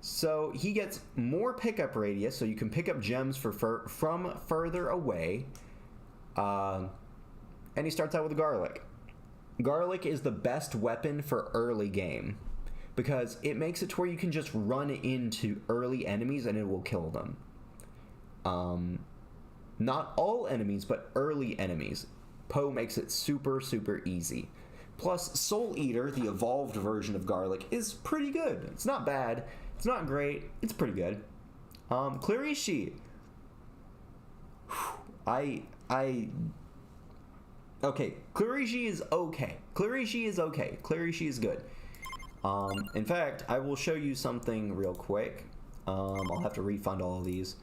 So he gets more pickup radius, so you can pick up gems from further away. And he starts out with Garlic. Garlic is the best weapon for early game because it makes it to where you can just run into early enemies and it will kill them. Not all enemies, but early enemies. Poe makes it super easy. Plus, Soul Eater, the evolved version of Garlic, is pretty good. It's not bad. It's not great. It's pretty good. Clarishi. Okay, Clarishi is okay. Clarishi is okay. Clarishi is good. In fact, I will show you something real quick. I'll have to refund all of these.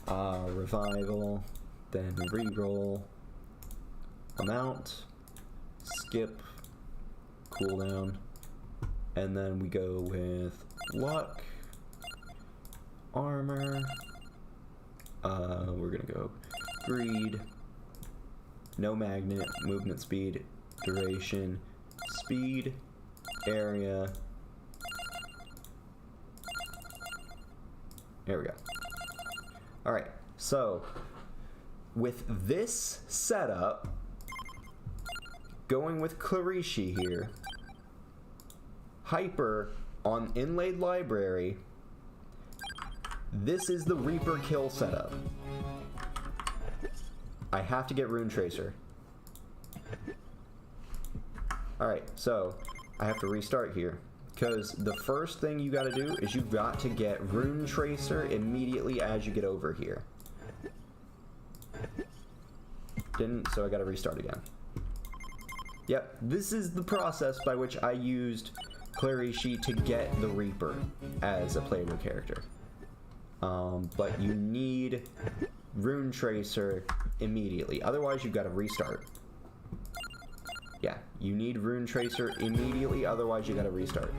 Revival, then reroll, amount, skip, cooldown, and then we go with luck, armor, we're gonna go greed, no magnet, movement speed, duration, speed, area. There we go. Alright, so with this setup, going with Clarishi here, Hyper on Inlaid Library, this is the Reaper kill setup. I have to get Rune Tracer. Alright, so I have to restart here. Because the first thing you gotta do is you've got to get Rune Tracer immediately as you get over here. Didn't, so I gotta restart again. Yep, this is the process by which I used Clarishi to get the Reaper as a playable character. But you need Rune Tracer immediately, otherwise you've got to restart. Yeah, you need Rune Tracer immediately, otherwise you gotta restart.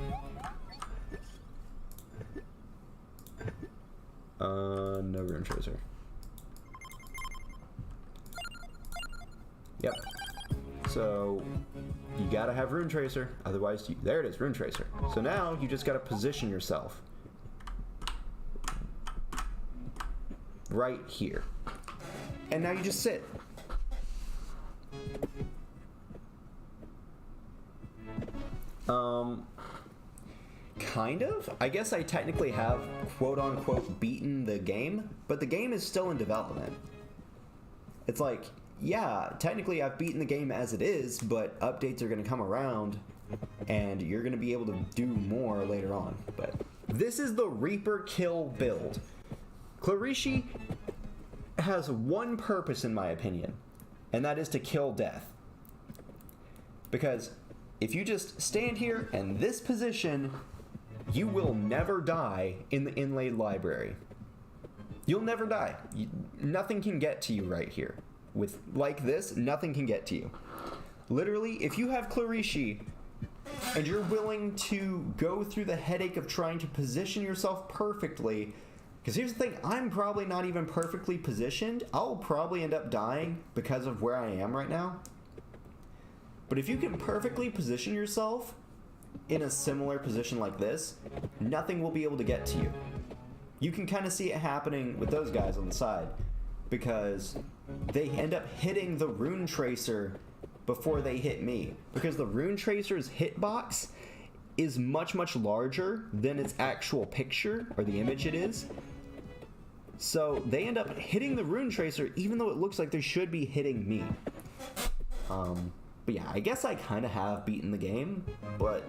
No Rune Tracer. Yep. So, you gotta have Rune Tracer, otherwise there it is, Rune Tracer. So now, you just gotta position yourself. Right here. And now you just sit. Kind of. I guess I technically have quote-unquote beaten the game, but the game is still in development. It's like, yeah, technically I've beaten the game as it is, but updates are going to come around, and you're going to be able to do more later on. But this is the Reaper kill build. Clarishi has one purpose, in my opinion, and that is to kill death. Because if you just stand here in this position, you will never die in the Inlaid Library. You'll never die. Nothing can get to you right here. With like this, nothing can get to you. Literally, if you have Clarishi and you're willing to go through the headache of trying to position yourself perfectly, because here's the thing, I'm probably not even perfectly positioned. I'll probably end up dying because of where I am right now. But if you can perfectly position yourself in a similar position like this, nothing will be able to get to you. You can kind of see it happening with those guys on the side. because they end up hitting the rune tracer before they hit me, because the rune tracer's hitbox is much, much larger than its actual picture, or the image it is. So they end up hitting the rune tracer even though it looks like they should be hitting me. But yeah, I guess I kind of have beaten the game, but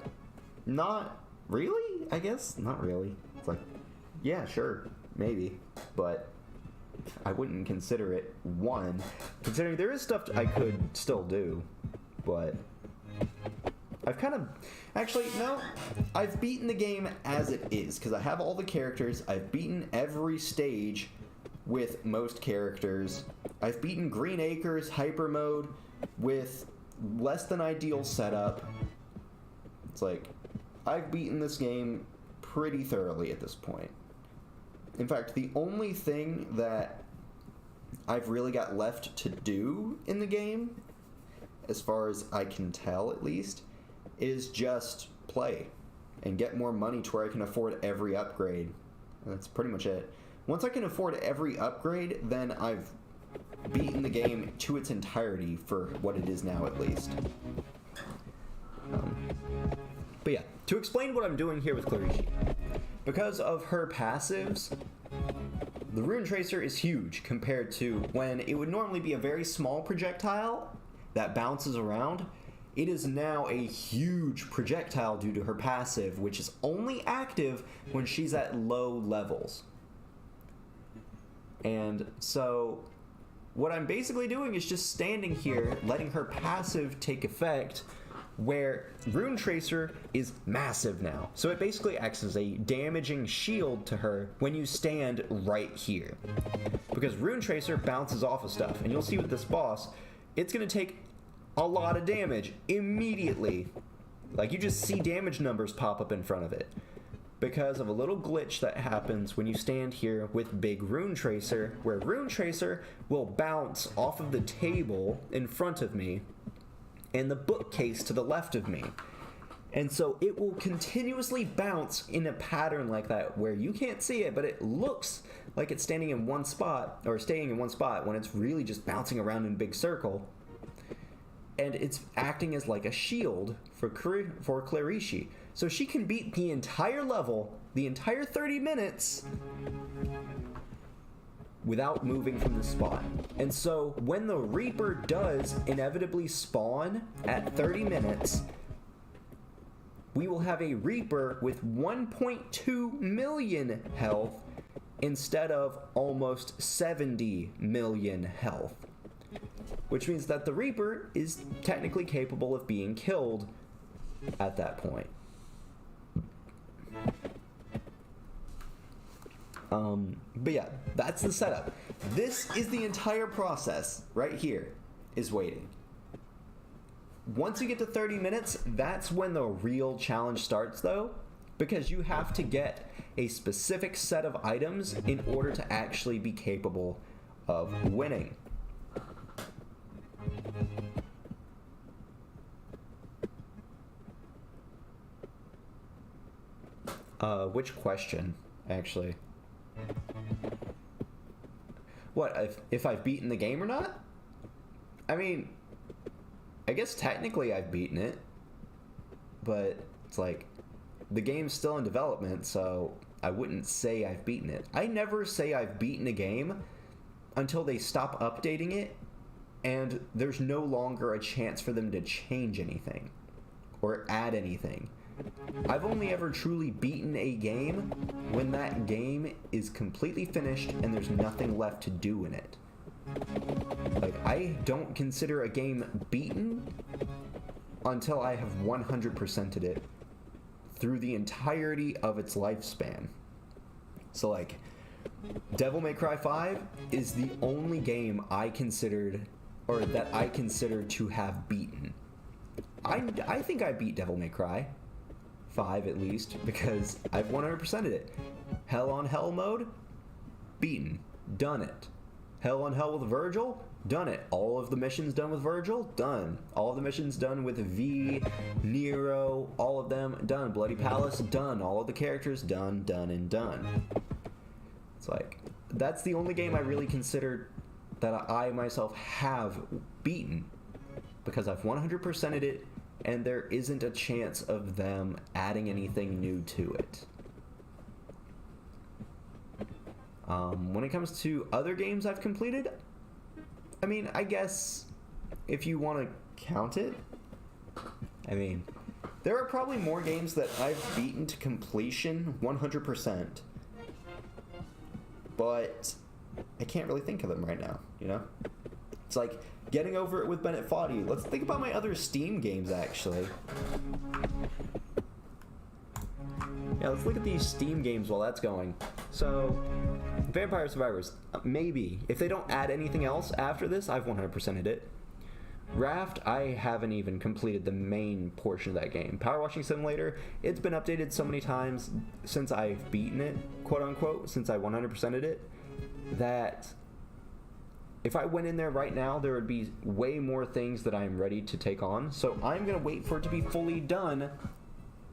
not really, I guess. Not really. It's like, yeah, sure, maybe, but I wouldn't consider it one, considering there is stuff I could still do, but I've kind of... Actually, no, I've beaten the game as it is, because I have all the characters. I've beaten every stage with most characters. I've beaten Green Acres Hyper Mode with less than ideal setup. It's like, I've beaten this game pretty thoroughly at this point. In fact, the only thing that I've really got left to do in the game, as far as I can tell at least, is just play and get more money to where I can afford every upgrade. That's pretty much it. Once I can afford every upgrade, then I've beaten the game to its entirety for what it is now, at least. But yeah, to explain what I'm doing here with Clarici, because of her passives, the Rune Tracer is huge compared to when it would normally be a very small projectile that bounces around. It is now a huge projectile due to her passive, which is only active when she's at low levels. And so what I'm basically doing is just standing here, letting her passive take effect, where Rune Tracer is massive now. So it basically acts as a damaging shield to her when you stand right here. Because Rune Tracer bounces off of stuff, and you'll see with this boss, it's going to take a lot of damage immediately. Like, you just see damage numbers pop up in front of it because of a little glitch that happens when you stand here with big Rune Tracer, where Rune Tracer will bounce off of the table in front of me and the bookcase to the left of me. And so it will continuously bounce in a pattern like that where you can't see it, but it looks like it's standing in one spot, or staying in one spot, when it's really just bouncing around in a big circle. And it's acting as like a shield for Clarici. So she can beat the entire level, the entire 30 minutes, without moving from the spot. And so when the Reaper does inevitably spawn at 30 minutes, we will have a Reaper with 1.2 million health instead of almost 70 million health. Which means that the Reaper is technically capable of being killed at that point. But yeah, that's the setup. This is the entire process right here, is waiting. Once you get to 30 minutes, that's when the real challenge starts though, because you have to get a specific set of items in order to actually be capable of winning. Which question, actually? What, if I've beaten the game or not? I mean, I guess technically I've beaten it, but it's like, the game's still in development, so I wouldn't say I've beaten it. I never say I've beaten a game until they stop updating it, and there's no longer a chance for them to change anything, or add anything. I've only ever truly beaten a game when that game is completely finished and there's nothing left to do in it. Like, I don't consider a game beaten until I have 100%ed it through the entirety of its lifespan. So like, Devil May Cry 5 is the only game I considered, or that I consider to have beaten. I think I beat Devil May Cry 5 at least, because I've 100%ed it. Hell on Hell mode, beaten, done it. Hell on Hell with Virgil, done it. All of the missions done with Virgil, done. All of the missions done with V, Nero, all of them done. Bloody Palace, done. All of the characters done, and done. It's like, that's the only game I really consider that I myself have beaten because I've 100%ed it, and there isn't a chance of them adding anything new to it. When it comes to other games I've completed, I mean, I guess if you want to count it, I mean, there are probably more games that I've beaten to completion 100%, but I can't really think of them right now, you know? It's like getting over it with Bennett Foddy. Let's think about my other Steam games, actually. Yeah, let's look at these Steam games while that's going. So, Vampire Survivors, maybe. If they don't add anything else after this, I've 100%ed it. Raft, I haven't even completed the main portion of that game. Power Washing Simulator, it's been updated so many times since I've beaten it, quote unquote, since I 100%ed it, that if I went in there right now, there would be way more things that I'm ready to take on. So I'm going to wait for it to be fully done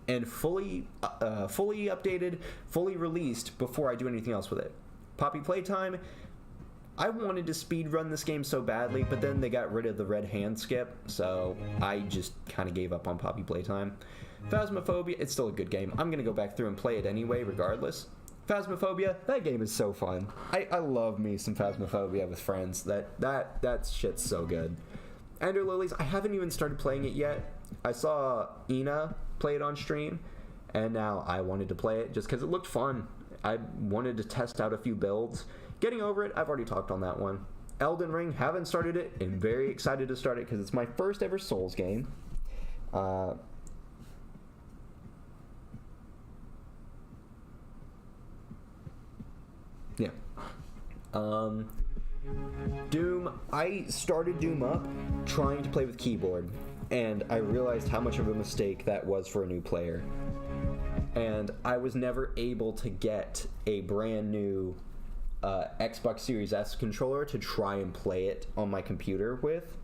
and fully updated, fully released before I do anything else with it. Poppy Playtime, I wanted to speedrun this game so badly, but then they got rid of the red hand skip, so I just kind of gave up on Poppy Playtime. Phasmophobia, it's still a good game. I'm going to go back through and play it anyway, regardless. Phasmophobia, that game is so fun. I love me some Phasmophobia with friends. That shit's so good. Ender Lilies, I haven't even started playing it yet. I saw Ina play it on stream, and now I wanted to play it just because it looked fun. I wanted to test out a few builds. Getting over it, I've already talked on that one. Elden Ring, haven't started it, and very excited to start it because it's my first ever Souls game. Yeah. Doom, I started Doom up trying to play with keyboard, and I realized how much of a mistake that was for a new player. And I was never able to get a brand new Xbox Series S controller to try and play it on my computer with.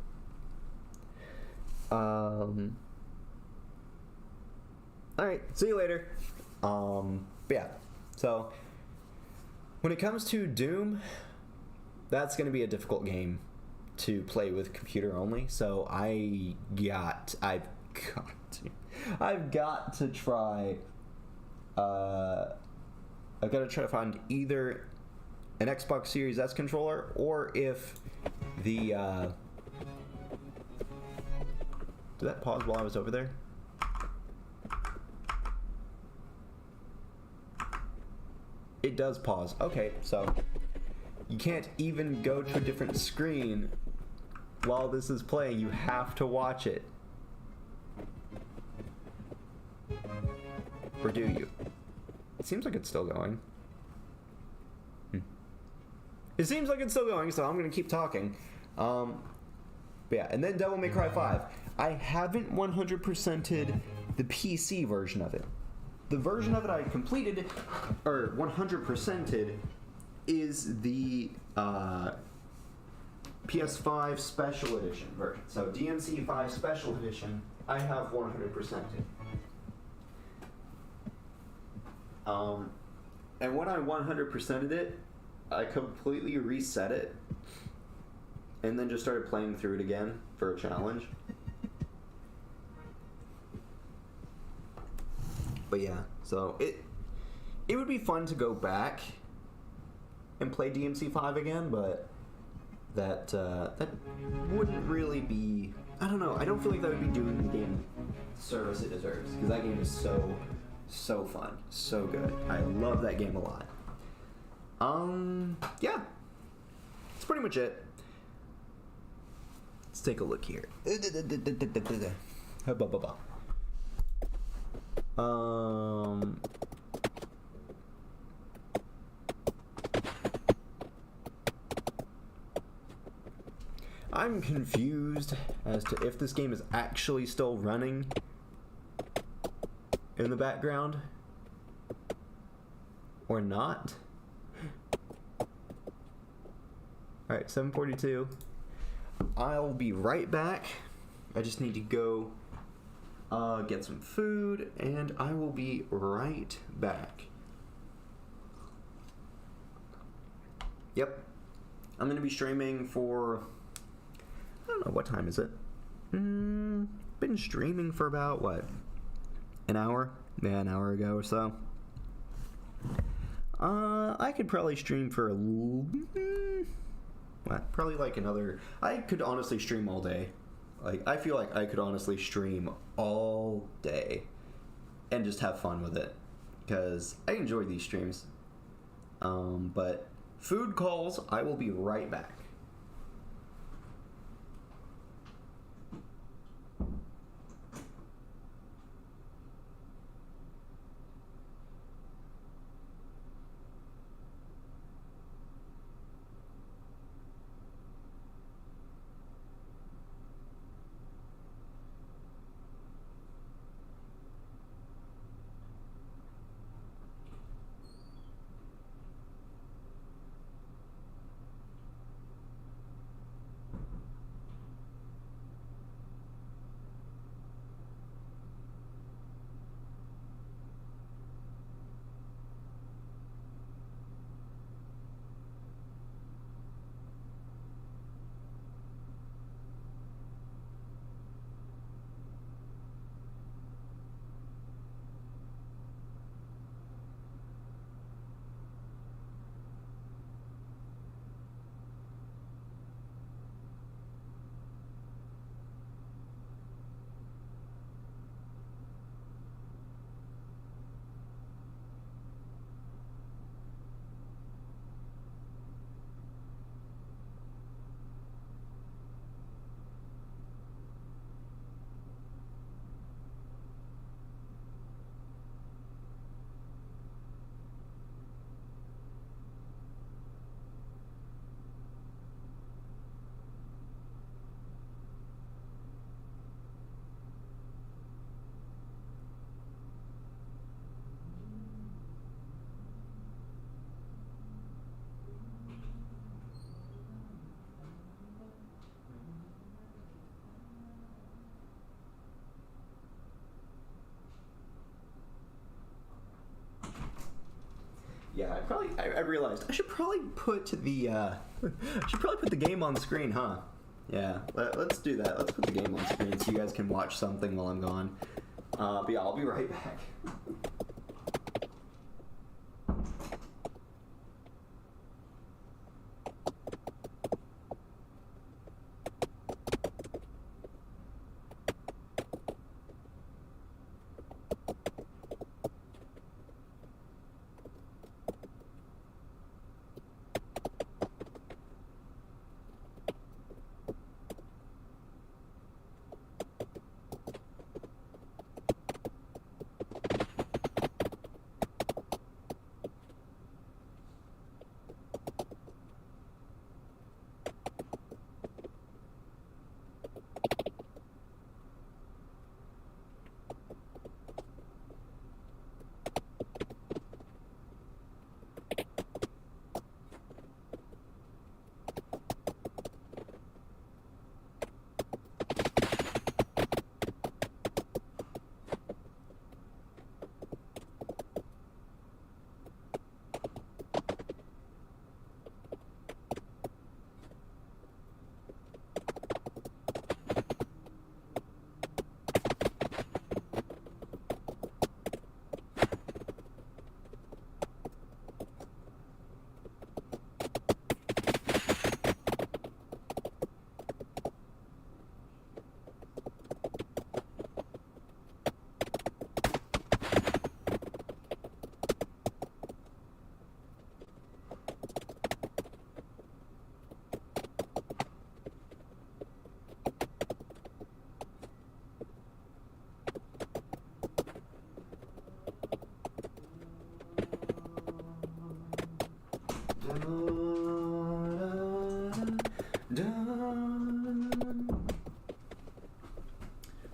Alright, see you later. Yeah, so when it comes to Doom, that's going to be a difficult game to play with computer only, so I've got to try I've got to try to find either an Xbox Series S controller, or if the did that pause while I was over there? It does pause. Okay, so you can't even go to a different screen while this is playing. You have to watch it. Or do you? It seems like it's still going. It seems like it's still going, so I'm going to keep talking. But yeah, and then Devil May Cry 5. I haven't 100%ed the PC version of it. The version of it I completed, or 100%ed, is the PS5 Special Edition version. So DMC 5 Special Edition, I have 100%ed. And when I 100%ed it, I completely reset it, and then just started playing through it again for a challenge. But yeah, so it would be fun to go back and play DMC 5 again, but that wouldn't really be, I don't know, I don't feel like that would be doing the game the service it deserves, because that game is so fun, so good. I love that game a lot. Yeah, that's pretty much it. Let's take a look here. I'm confused as to if this game is actually still running in the background or not. Alright, 7:42. I'll be right back. I just need to go get some food, and I will be right back. Yep, I'm gonna be streaming for, I don't know, what time is it? Been streaming for about, what, an hour? Yeah, an hour ago or so. I could probably stream for probably like another, I could honestly stream all day. Like, I feel like I could honestly stream all day and just have fun with it, because I enjoy these streams. But food calls, I will be right back. Yeah, I realized I should probably put the game on screen, huh? Yeah, let's do that. Let's put the game on screen so you guys can watch something while I'm gone. But yeah, I'll be right back.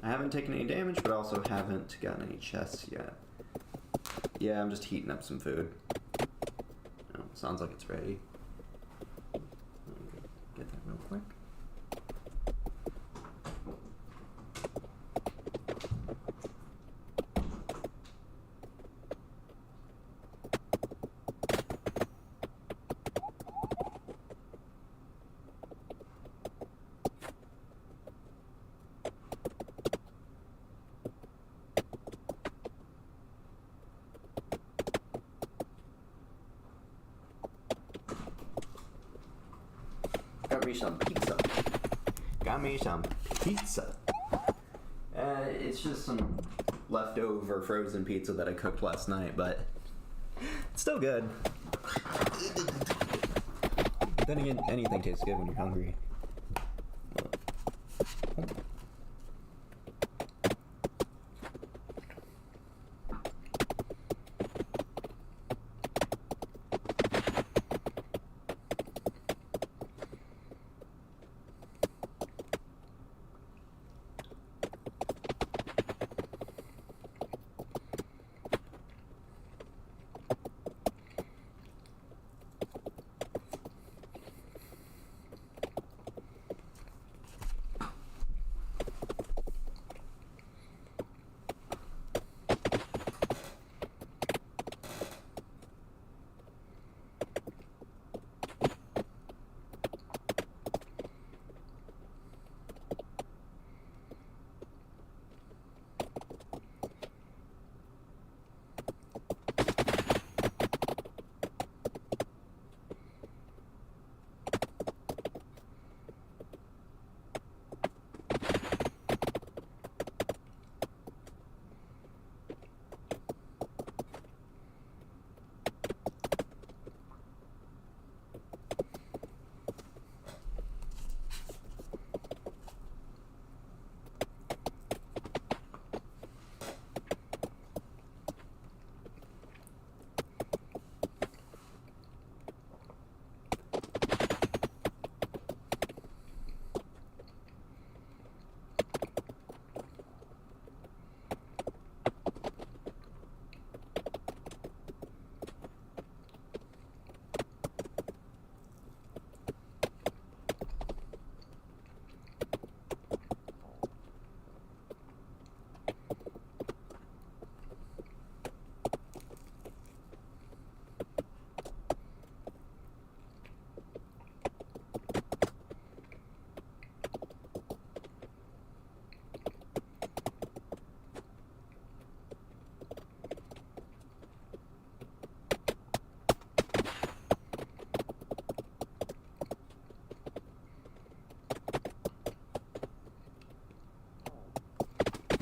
I haven't taken any damage, but also haven't gotten any chests yet. Yeah, I'm just heating up some food. Oh, sounds like it's ready. Let me get that real quick. Got me some pizza. Got me some pizza. It's just some leftover frozen pizza that I cooked last night, but it's still good. Then again, anything tastes good when you're hungry.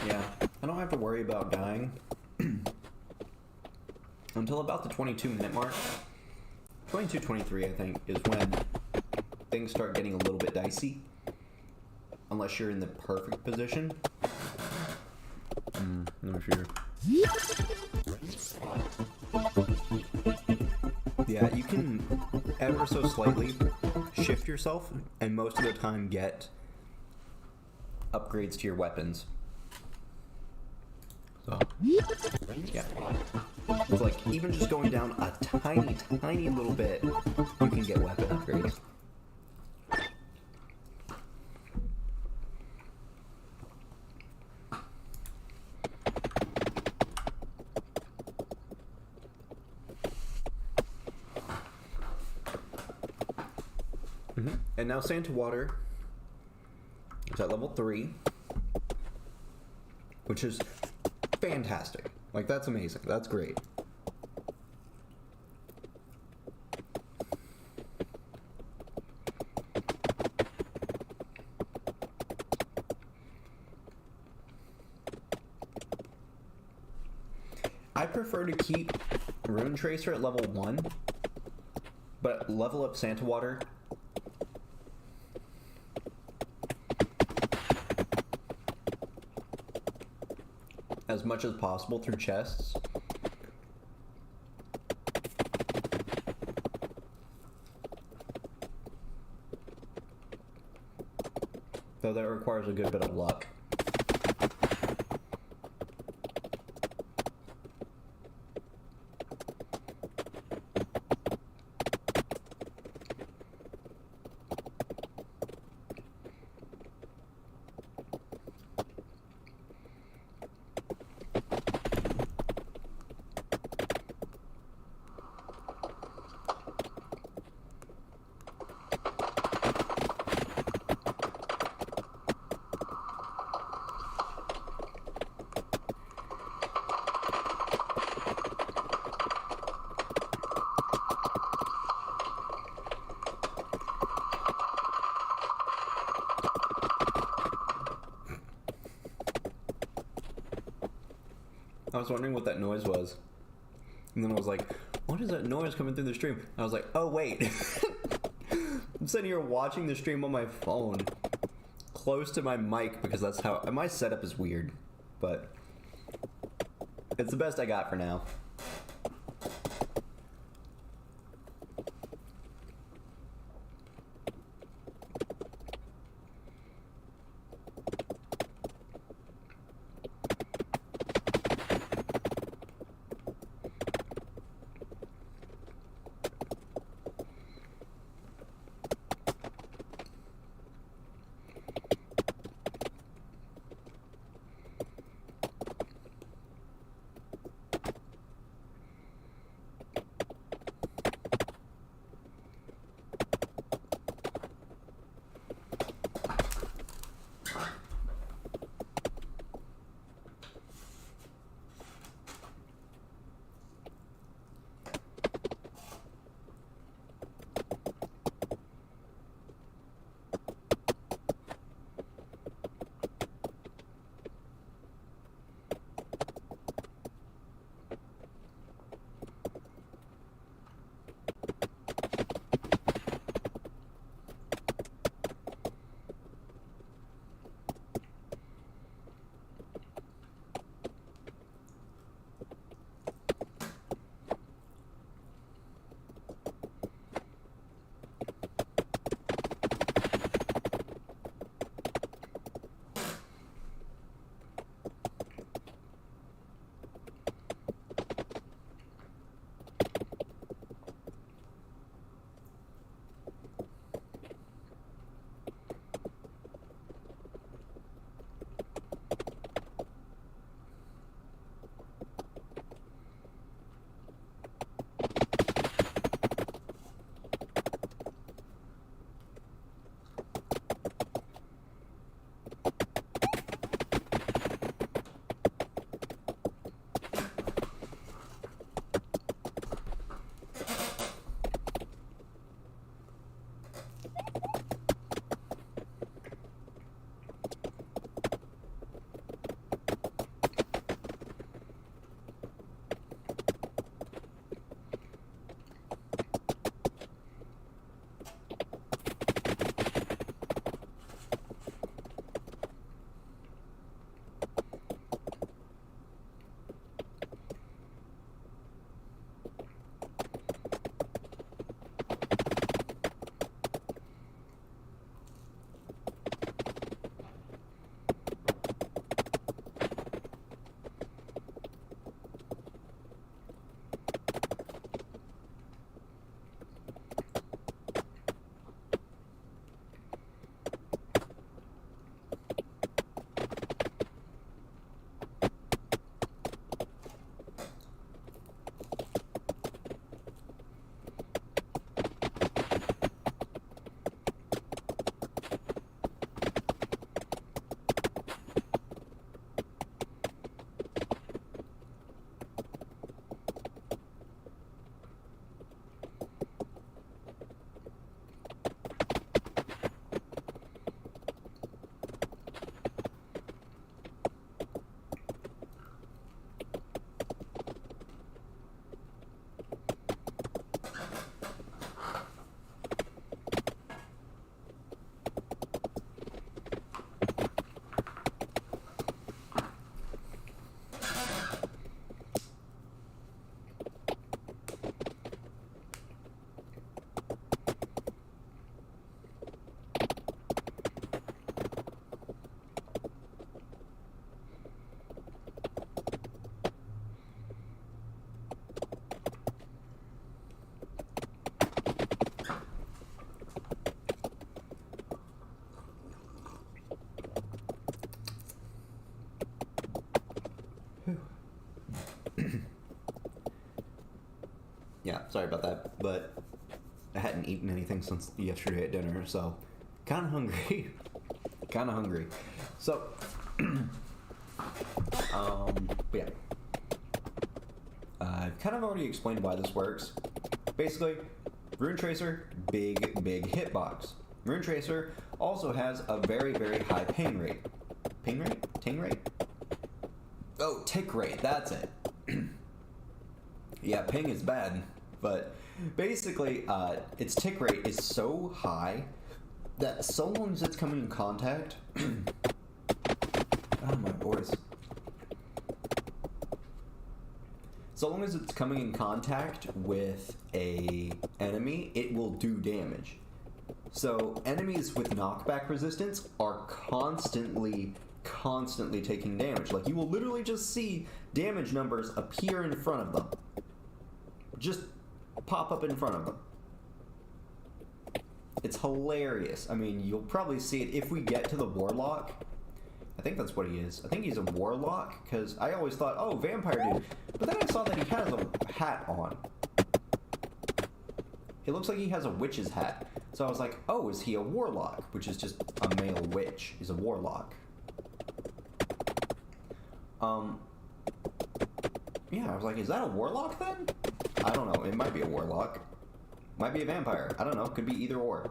Yeah, I don't have to worry about dying until about the 22-minute mark. 22, 23, I think, is when things start getting a little bit dicey. Unless you're in the perfect position. Not sure. Yeah, you can ever so slightly shift yourself, and most of the time get upgrades to your weapons. So, yeah. It's like, even just going down a tiny, tiny little bit, you can get weapon upgrades. And now Santa Water is at level 3, which is fantastic. Like, that's amazing. That's great. I prefer to keep Rune Tracer at level 1, but level up Santa Water as much as possible through chests. Though that requires a good bit of luck. was wondering what that noise was. And then I was like, what is that noise coming through the stream? And I was like, oh, wait. I'm sitting here watching the stream on my phone, close to my mic, because that's how... My setup is weird, but it's the best I got for now. Yeah, sorry about that, but I hadn't eaten anything since yesterday at dinner, so kind of hungry. Kind of hungry. So, but yeah. I've kind of already explained why this works. Basically, Rune Tracer, big hitbox. Rune Tracer also has a very high ping rate. Ping rate? Ting rate? Oh, tick rate, that's it. Yeah, ping is bad, but basically, its tick rate is so high that so long as it's coming in contact... Oh, my voice. So long as it's coming in contact with a enemy, it will do damage. So enemies with knockback resistance are constantly taking damage. Like, you will literally just see damage numbers appear in front of them. Just pop up in front of them. It's hilarious. I mean, you'll probably see it if we get to the Warlock. I think that's what he is. I think he's a Warlock, because I always thought, oh, Vampire Dude. But then I saw that he has a hat on. It looks like he has a witch's hat. So I was like, oh, is he a Warlock? Which is just a male witch. He's a Warlock. Yeah, I was like, is that a Warlock then? I don't know. It might be a Warlock. Might be a vampire. I don't know. Could be either or.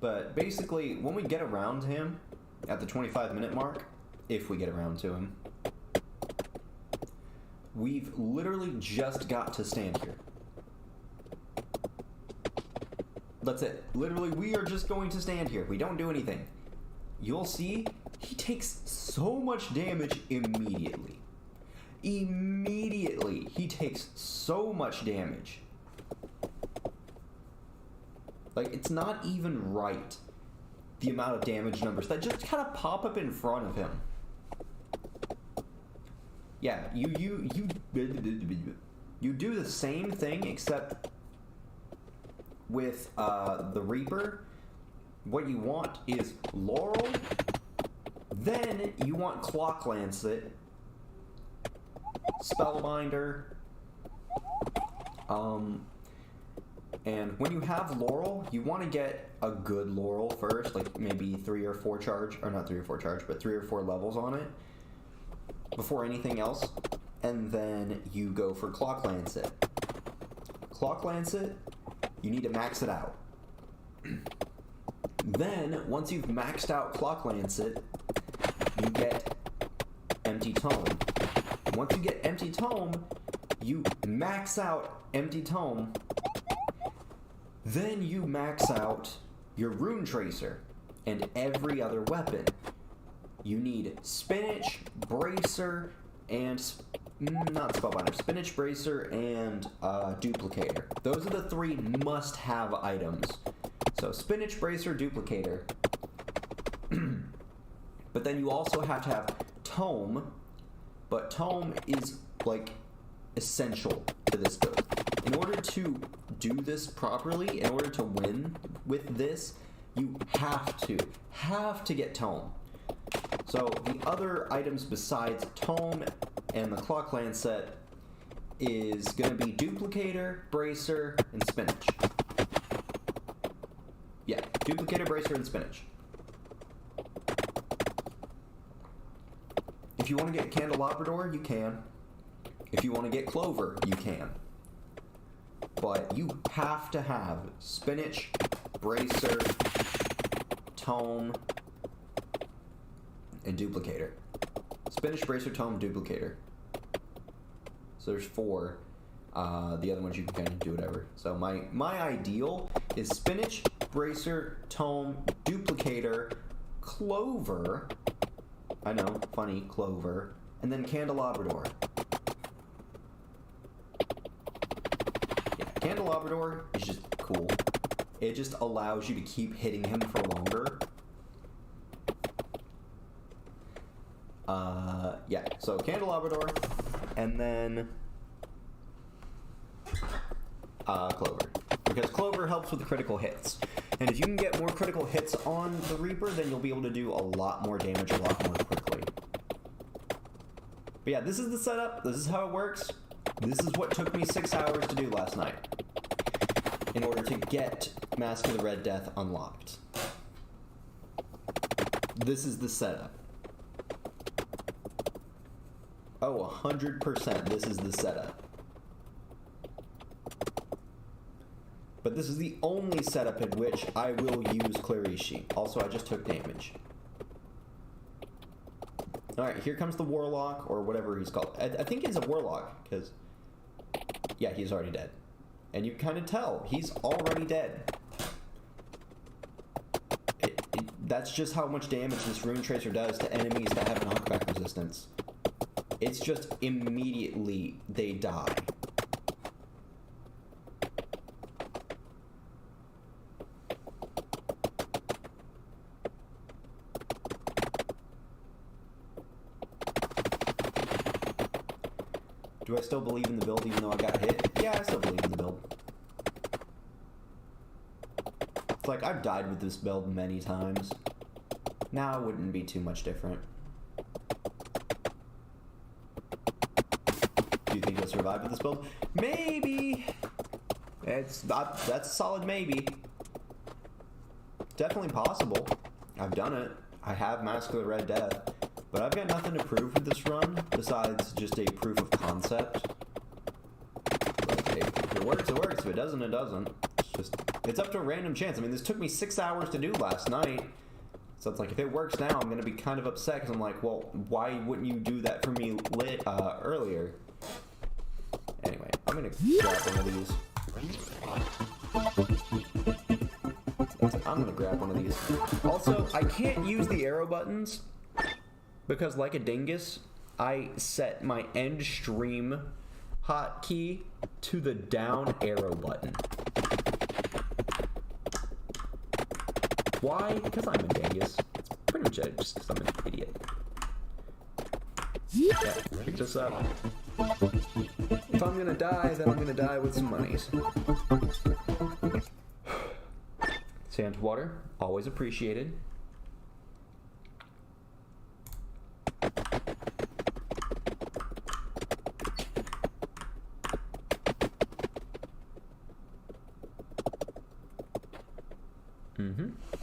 But basically, when we get around to him, at the 25-minute mark, if we get around to him, we've literally just got to stand here. That's it. Literally, we are just going to stand here. We don't do anything. You'll see, he takes so much damage immediately. Immediately, he takes so much damage. Like, it's not even right, the amount of damage numbers that just kind of pop up in front of him. Yeah, you do the same thing, except with the Reaper. What you want is Laurel, then you want Clock Lancet, Spellbinder, and when you have Laurel, you want to get a good Laurel first, like maybe 3 or 4 charge, or not 3 or 4 charge, but 3 or 4 levels on it before anything else, and then you go for Clock Lancet. Clock Lancet, you need to max it out. Then, once you've maxed out Clock Lancet, you get Empty Tome. Once you get Empty Tome, you max out Empty Tome. Then you max out your Rune Tracer and every other weapon. You need Spinach, Bracer, and... not Spellbinder. Spinach, Bracer, and Duplicator. Those are the 3 must-have items. So Spinach, Bracer, Duplicator. But then you also have to have Tome. But Tome is, like, essential to this build. In order to do this properly, in order to win with this, you have to get Tome. So the other items besides Tome and the Clock Lancet is going to be Duplicator, Bracer, and Spinach. Yeah, Duplicator, Bracer, and Spinach. If you want to get Candelabrador, you can. If you want to get Clover, you can. But you have to have Spinach, Bracer, Tome, and Duplicator. Spinach, Bracer, Tome, Duplicator. So there's 4. The other ones you can kind of do whatever. So my ideal is Spinach, Bracer, Tome, Duplicator, Clover. I know, funny, Clover. And then Candelabrador. Yeah, Candelabrador is just cool. It just allows you to keep hitting him for longer. Yeah, so Candelabrador, and then Clover. Because Clover helps with critical hits. And if you can get more critical hits on the Reaper, then you'll be able to do a lot more damage a lot more quickly. But yeah, this is the setup. This is how it works. This is what took me 6 hours to do last night in order to get Mask of the Red Death unlocked. This is the setup. Oh, 100%, this is the setup. But this is the only setup in which I will use Clarishi. Also, I just took damage. Alright, here comes the warlock, or whatever he's called. I think he's a warlock, because... Yeah, he's already dead. And you kind of tell, he's already dead. That's just how much damage this Rune Tracer does to enemies that have knockback resistance. It's just immediately they die. Do I still believe in the build even though I got hit? Yeah, I still believe in the build. It's like, I've died with this build many times. Now it wouldn't be too much different. Do you think you'll survive with this build? Maybe! That's a solid maybe. Definitely possible. I've done it. I have Mask of the Red Death. But I've got nothing to prove with this run, besides just a proof of concept. But hey, if it works, it works. If it doesn't, it doesn't. It's up to a random chance. I mean, this took me 6 hours to do last night. So it's like, if it works now, I'm going to be kind of upset, because I'm like, well, why wouldn't you do that for me earlier? Anyway, I'm going to grab one of these. I'm going to grab one of these. Also, I can't use the arrow buttons, because like a dingus, I set my end stream hotkey to the down arrow button. Why? Because I'm a dingus. It's pretty much it, just because I'm an idiot. Yeah, pick this up. If I'm gonna die, then I'm gonna die with some monies. Sand water, always appreciated.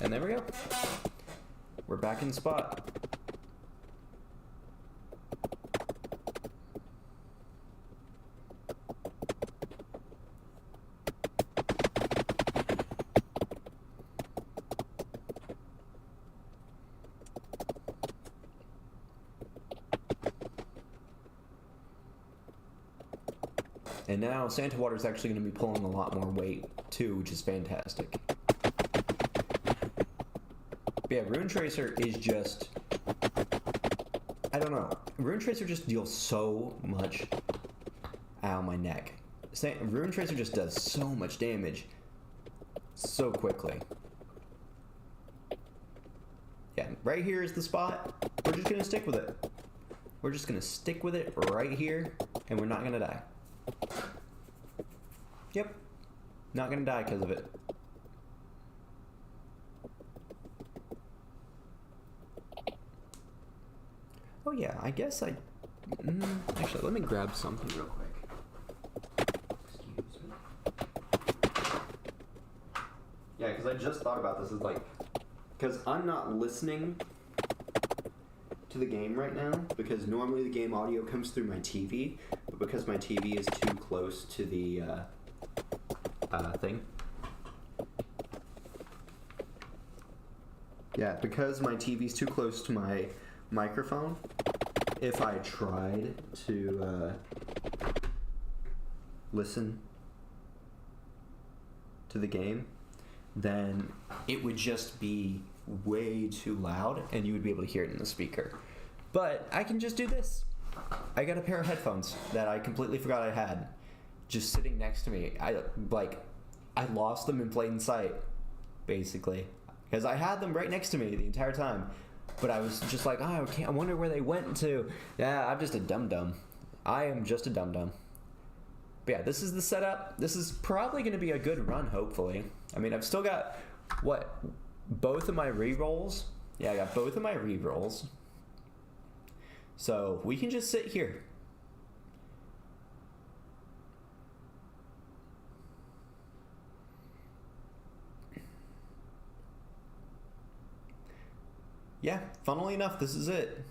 And there we go. We're back in spot. And now Santa Water is actually going to be pulling a lot more weight too, which is fantastic. Yeah, Rune Tracer is just... I don't know. Rune Tracer just deals so much... Ow, my neck. Rune Tracer just does so much damage so quickly. Yeah, right here is the spot. We're just going to stick with it. We're just going to stick with it right here, and we're not going to die. Yep. Not going to die because of it. Oh yeah, I guess actually, let me grab something real quick. Excuse me. Yeah, because I just thought about this. It's like, because I'm not listening to the game right now, because normally the game audio comes through my TV, but because my TV is too close to the thing. Yeah, because my TV's too close to my microphone, if I tried to listen to the game, then it would just be way too loud and you would be able to hear it in the speaker. But I can just do this. I got a pair of headphones that I completely forgot I had just sitting next to me. I lost them in plain sight, basically, because I had them right next to me the entire time. But I was just like, oh, I wonder where they went to. Yeah, I'm just a dum-dum. I am just a dum-dum. But yeah, this is the setup. This is probably going to be a good run, hopefully. I mean, I've still got, both of my rerolls? Yeah, I got both of my rerolls. So we can just sit here. Yeah, funnily enough, this is it.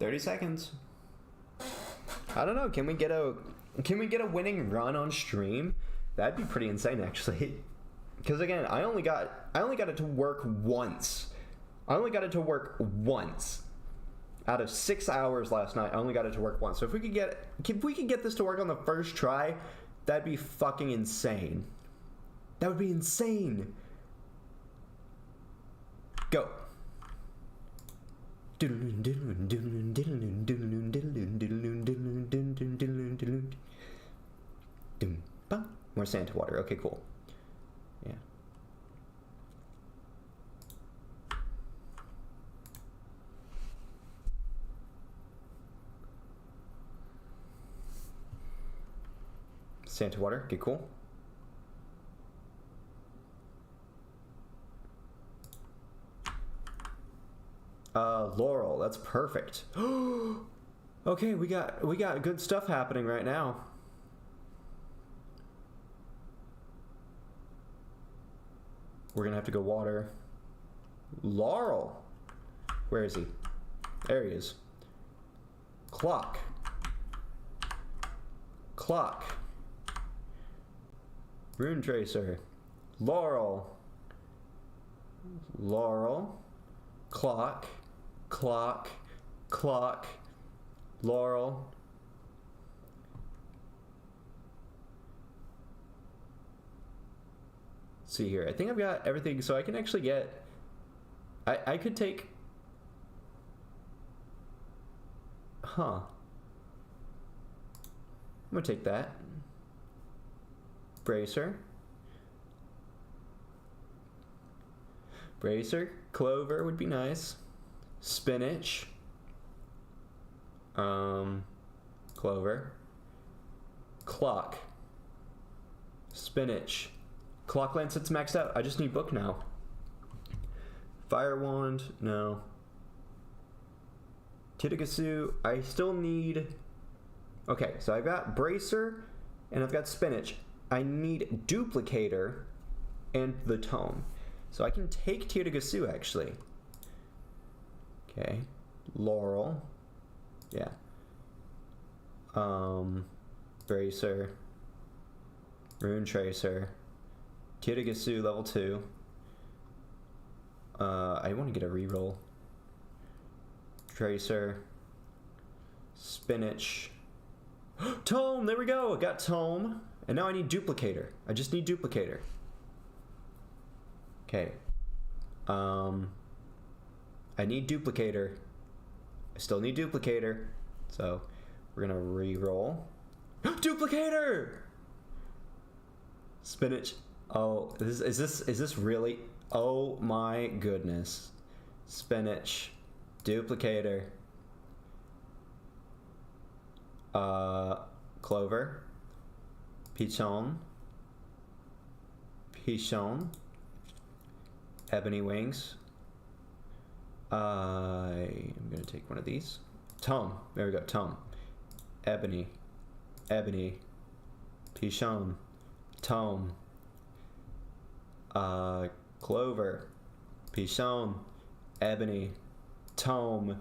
30 seconds. I don't know. Can we get a winning run on stream? That'd be pretty insane, actually. Because again, I only got it to work once. I only got it to work once. Out of 6 hours last night, I only got it to work once. So if we could get this to work on the first try, that'd be fucking insane. That would be insane. Go. More Santa water. Okay, cool. Yeah. Santa water. Okay, cool. Laurel. That's perfect. Okay, we got good stuff happening right now. We're gonna have to go water. Laurel. Where is he? There he is. Clock. Clock. Rune tracer. Laurel. Laurel. Clock. Clock. Clock. Laurel. See here. I think I've got everything, so I can actually get... I could take... Huh. I'm gonna take that. Bracer. Bracer. Clover would be nice. Spinach. Clover. Clock. Spinach. Clock Lancet's maxed out. I just need book now. Fire Wand, no. Titagasu, I still need... Okay, so I've got Bracer and I've got Spinach. I need Duplicator and the Tome. So I can take Titagasu actually. Okay. Laurel. Yeah. Bracer. Rune Tracer. Titagasu level 2. I want to get a reroll. Tracer. Spinach. Tome! There we go! I got Tome. And now I need Duplicator. I just need Duplicator. Okay. I need Duplicator. I still need Duplicator. So, we're gonna reroll. Duplicator! Spinach. Oh, is this really? Oh my goodness. Spinach. Duplicator. Clover. Pichon. Pichon. Ebony Wings. I'm gonna take one of these. Tome. There we go. Tome. Ebony. Ebony. Pichon. Tome. Clover. Pichon. Ebony. Tome.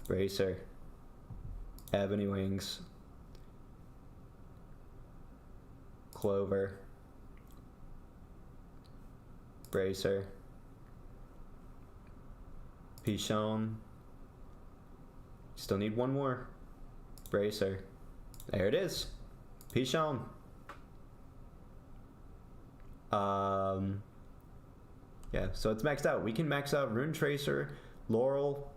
Bracer. Ebony Wings. Clover. Bracer. Pichon. Still need one more. Bracer. There it is. Pichon. Yeah, so it's maxed out. We can max out Rune Tracer, Laurel,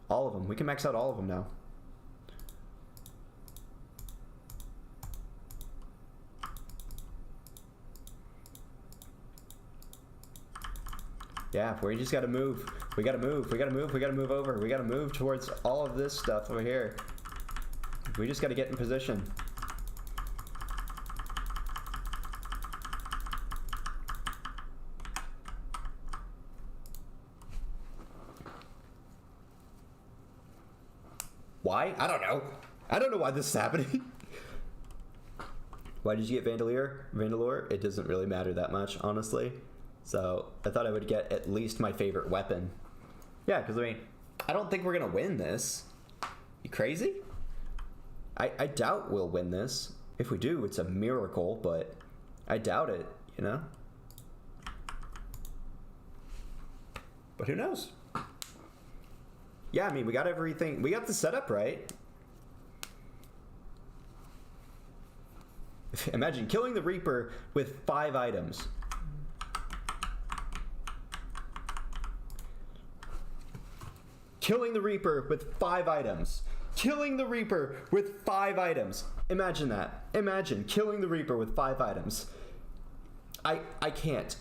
all of them. We can max out all of them now. Yeah, we just gotta move. We gotta move. We gotta move. We gotta move over. We gotta move towards all of this stuff over here. We just gotta get in position. Why? I don't know. I don't know why this is happening. Why did you get Vandalore? It doesn't really matter that much, honestly. So I thought I would get at least my favorite weapon. Yeah, because I mean, I don't think we're gonna win this. You crazy? I doubt we'll win this. If we do, it's a miracle, but I doubt it, you know? But who knows? Yeah, I mean, we got everything. We got the setup right. Imagine killing the Reaper with 5 items. Killing the Reaper with 5 items. Killing the Reaper with 5 items. Imagine that. Imagine killing the Reaper with 5 items. I can't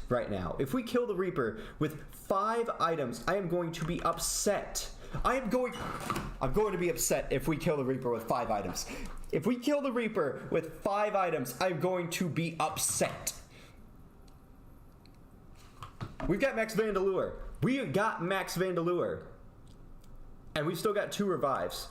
right now. If we kill the Reaper with 5 items, I am going to be upset. I'm going to be upset if we kill the Reaper with 5 items. If we kill the Reaper with 5 items, I'm going to be upset. We've got Max Vandalure. We got Max Vandalure. And we've still got 2 revives.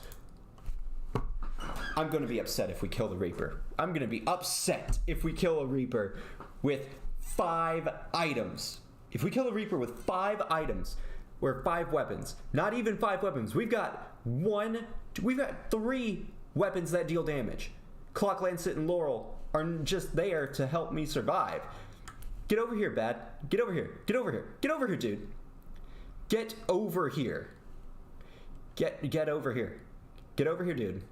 I'm going to be upset if we kill the Reaper. I'm going to be upset if we kill a Reaper with 5 items. If we kill a Reaper with 5 items, or 5 weapons, not even 5 weapons, we've got 3 weapons that deal damage. Clock, Lancet, and Laurel are just there to help me survive. Get over here, Bad. Get over here. Get over here. Get over here, dude. Get over here. Get over here. Get over here, dude.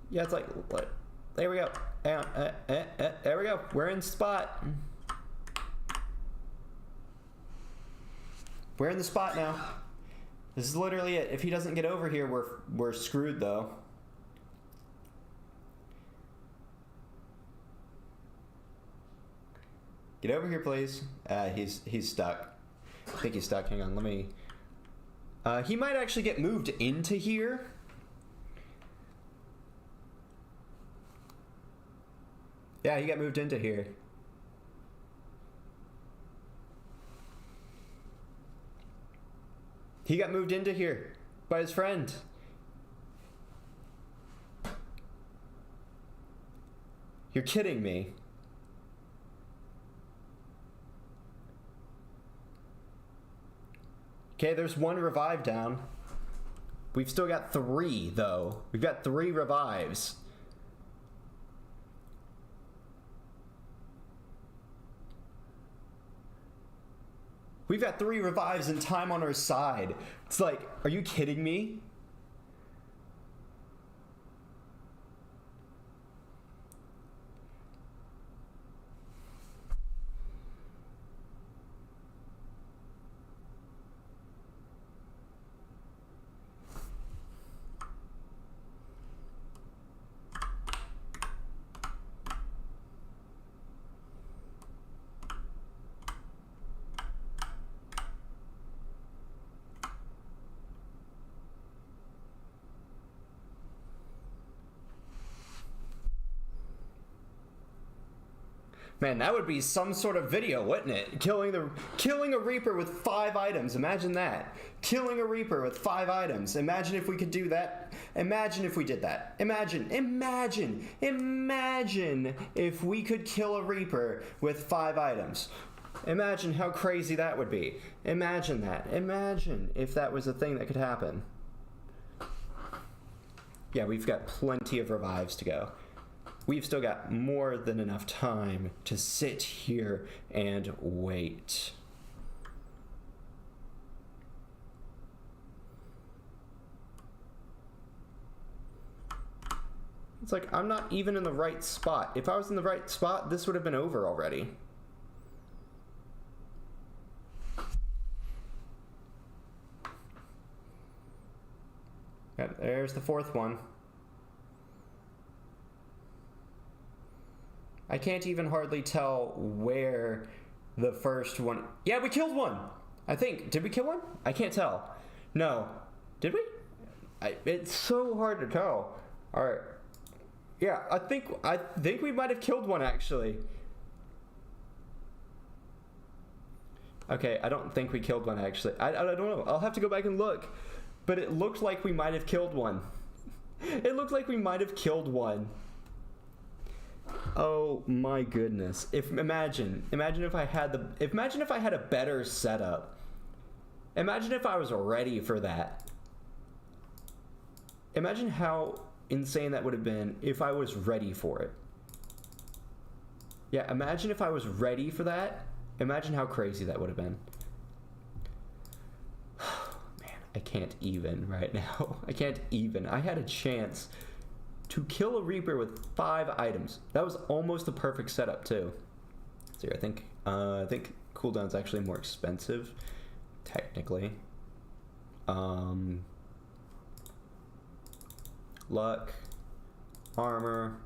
Yeah, it's like, what? There we go. There we go. We're in spot. We're in the spot now. This is literally it. If he doesn't get over here, we're screwed, though. Get over here, please. He's stuck. I think he's stuck. Hang on, let me... he might actually get moved into here. Yeah, he got moved into here. He got moved into here by his friend. You're kidding me. Okay, there's 1 revive down. We've still got 3, though. We've got 3 revives. We've got 3 revives and time on our side. It's like, are you kidding me? Man, that would be some sort of video, wouldn't it? Killing a Reaper with 5 items. Imagine that. Killing a Reaper with 5 items. Imagine if we could do that. Imagine if we did that. Imagine if we could kill a Reaper with 5 items. Imagine how crazy that would be. Imagine that. Imagine if that was a thing that could happen. Yeah, we've got plenty of revives to go. We've still got more than enough time to sit here and wait. It's like, I'm not even in the right spot. If I was in the right spot, this would have been over already. Yep, there's the 4th one. I can't even hardly tell where the first one... Yeah, we killed one! I think. Did we kill one? I can't tell. No. Did we? It's so hard to tell. Alright. Yeah, I think we might have killed one, actually. Okay, I don't think we killed one, actually. I don't know. I'll have to go back and look. But it looked like we might have killed one. It looked like we might have killed one. Oh my goodness. Imagine if I had a better setup. Imagine if I was ready for that. Imagine how insane that would have been if I was ready for it. Yeah, imagine if I was ready for that. Imagine how crazy that would have been. Man, I can't even right now. I can't even. I had a chance to kill a Reaper with 5 items. That was almost the perfect setup too. So I think cooldown's actually more expensive, technically. Luck, armor.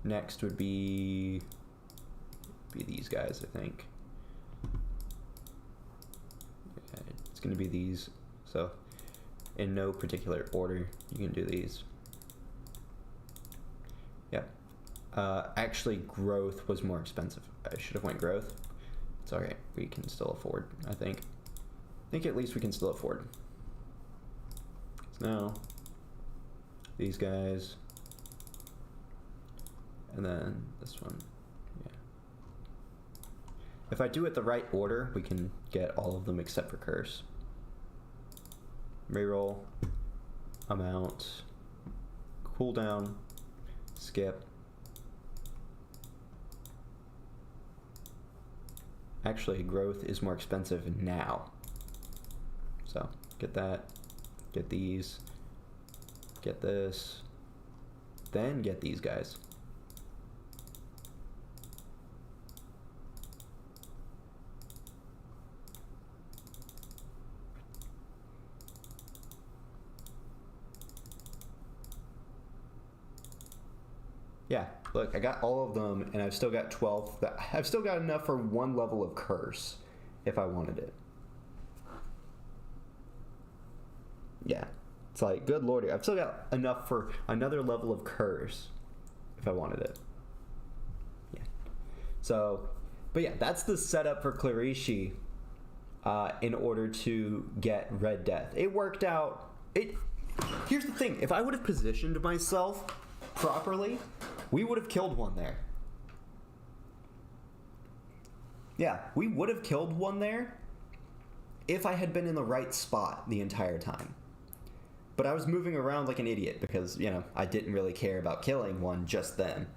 Next would be these guys, I think. Okay, it's gonna be these. So in no particular order, you can do these. Yep. Actually, growth was more expensive. I should have went growth. It's alright. We can still afford, I think. I think at least we can still afford. So now, these guys. And then this one. Yeah. If I do it the right order, we can get all of them except for curse. Reroll. Amount. Cooldown. Skip. Actually, growth is more expensive now. So, get that. Get these. Get this. Then get these guys. Yeah, look, I got all of them, and I've still got 12. I've still got enough for 1 level of curse, if I wanted it. Yeah, it's like, good lordy, I've still got enough for another level of curse, if I wanted it. Yeah. So, but yeah, that's the setup for Clarishi in order to get Red Death. It worked out. Here's the thing, if I would have positioned myself properly, we would have killed one there. Yeah, we would have killed one there if I had been in the right spot the entire time. But I was moving around like an idiot because, you know, I didn't really care about killing one just then.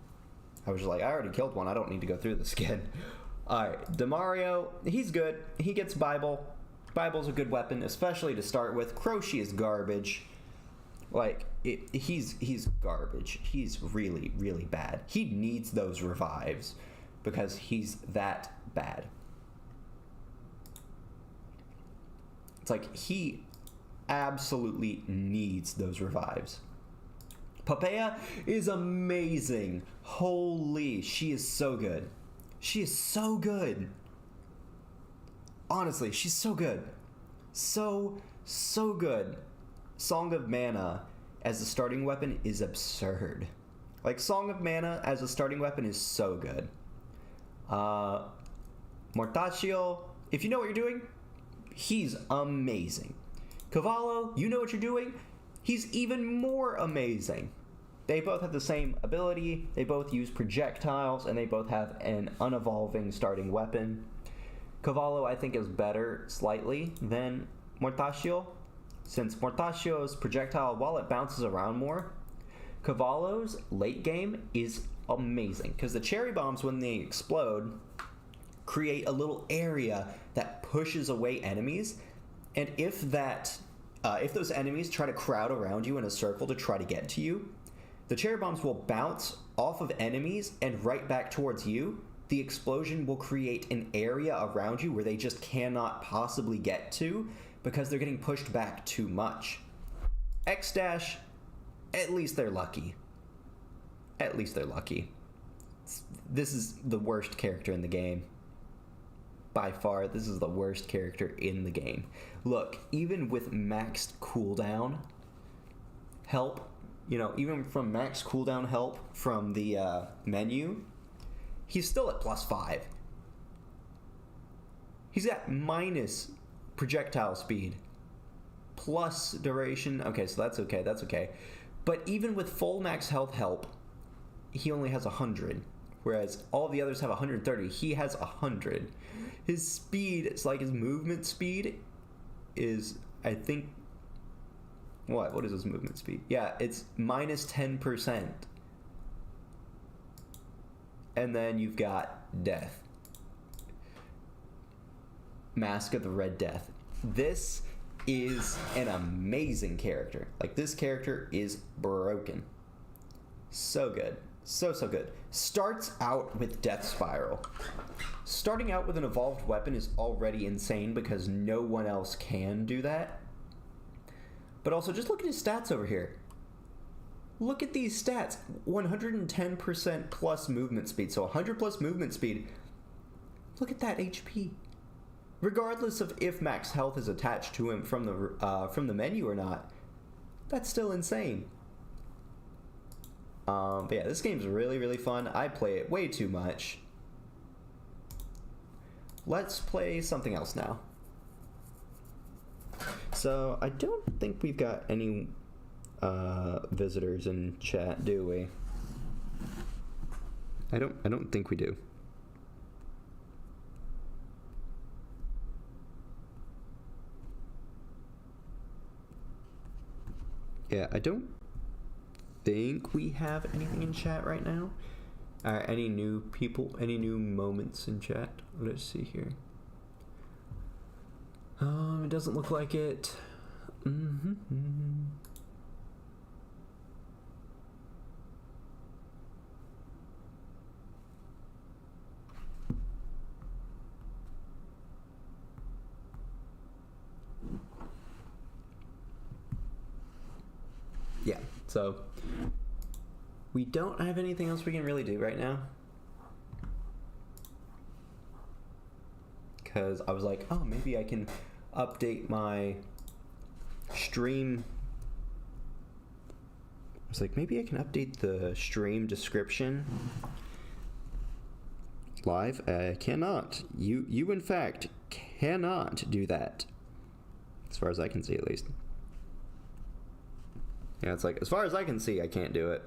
I was just like, I already killed one. I don't need to go through this again. Alright, Demario, he's good. He gets Bible. Bible's a good weapon, especially to start with. Croce is garbage. Like, he's garbage. He's really, really bad. He needs those revives because he's that bad. It's like, he absolutely needs those revives. Papaya is amazing. Holy, she is so good. She is so good. Honestly, she's so good. So good. Song of Mana as a starting weapon is absurd. Like, Song of Mana as a starting weapon is so good. Mortaccio, if you know what you're doing, he's amazing. Cavallo, you know what you're doing, he's even more amazing. They both have the same ability, they both use projectiles, and they both have an unevolving starting weapon. Cavallo, I think, is better slightly than Mortaccio, since Mortaccio's projectile, while it bounces around more, Cavallo's late game is amazing, because the cherry bombs, when they explode, create a little area that pushes away enemies, and if those enemies try to crowd around you in a circle to try to get to you, the cherry bombs will bounce off of enemies and right back towards you. The explosion will create an area around you where they just cannot possibly get to because they're getting pushed back too much. X-Dash, at least they're lucky. At least they're lucky. This is the worst character in the game. By far, this is the worst character in the game. Look, even with maxed cooldown help, you know, even from max cooldown help from the menu, he's still at +5. He's at minus projectile speed, plus duration. Okay, so that's okay. But even with full max health help, he only has 100. whereas all the others have 130. He has 100. His speed, it's like his movement speed is, I think, what is his movement speed? Yeah, it's minus 10%. And then you've got Death. Mask of the Red Death. This is an amazing character. Like, this character is broken. So good. So good. Starts out with Death Spiral. Starting out with an evolved weapon is already insane because no one else can do that. But also, just look at his stats over here. Look at these stats. 110% plus movement speed. So 100 plus movement speed. Look at that HP. Regardless of if max health is attached to him from the menu or not, that's still insane. But yeah, this game's really, really fun. I play it way too much. Let's play something else now. So, I don't think we've got any visitors in chat, do we? I don't think we do. Yeah, I don't think we have anything in chat right now. Any new people, any new moments in chat? Let's see here. It doesn't look like it. Yeah, so we don't have anything else we can really do right now. Because I was like, oh, maybe I can update my stream. I was like, maybe I can update the stream description. Live? I cannot. You in fact cannot do that. As far as I can see, at least. Yeah, it's like, as far as I can see, I can't do it.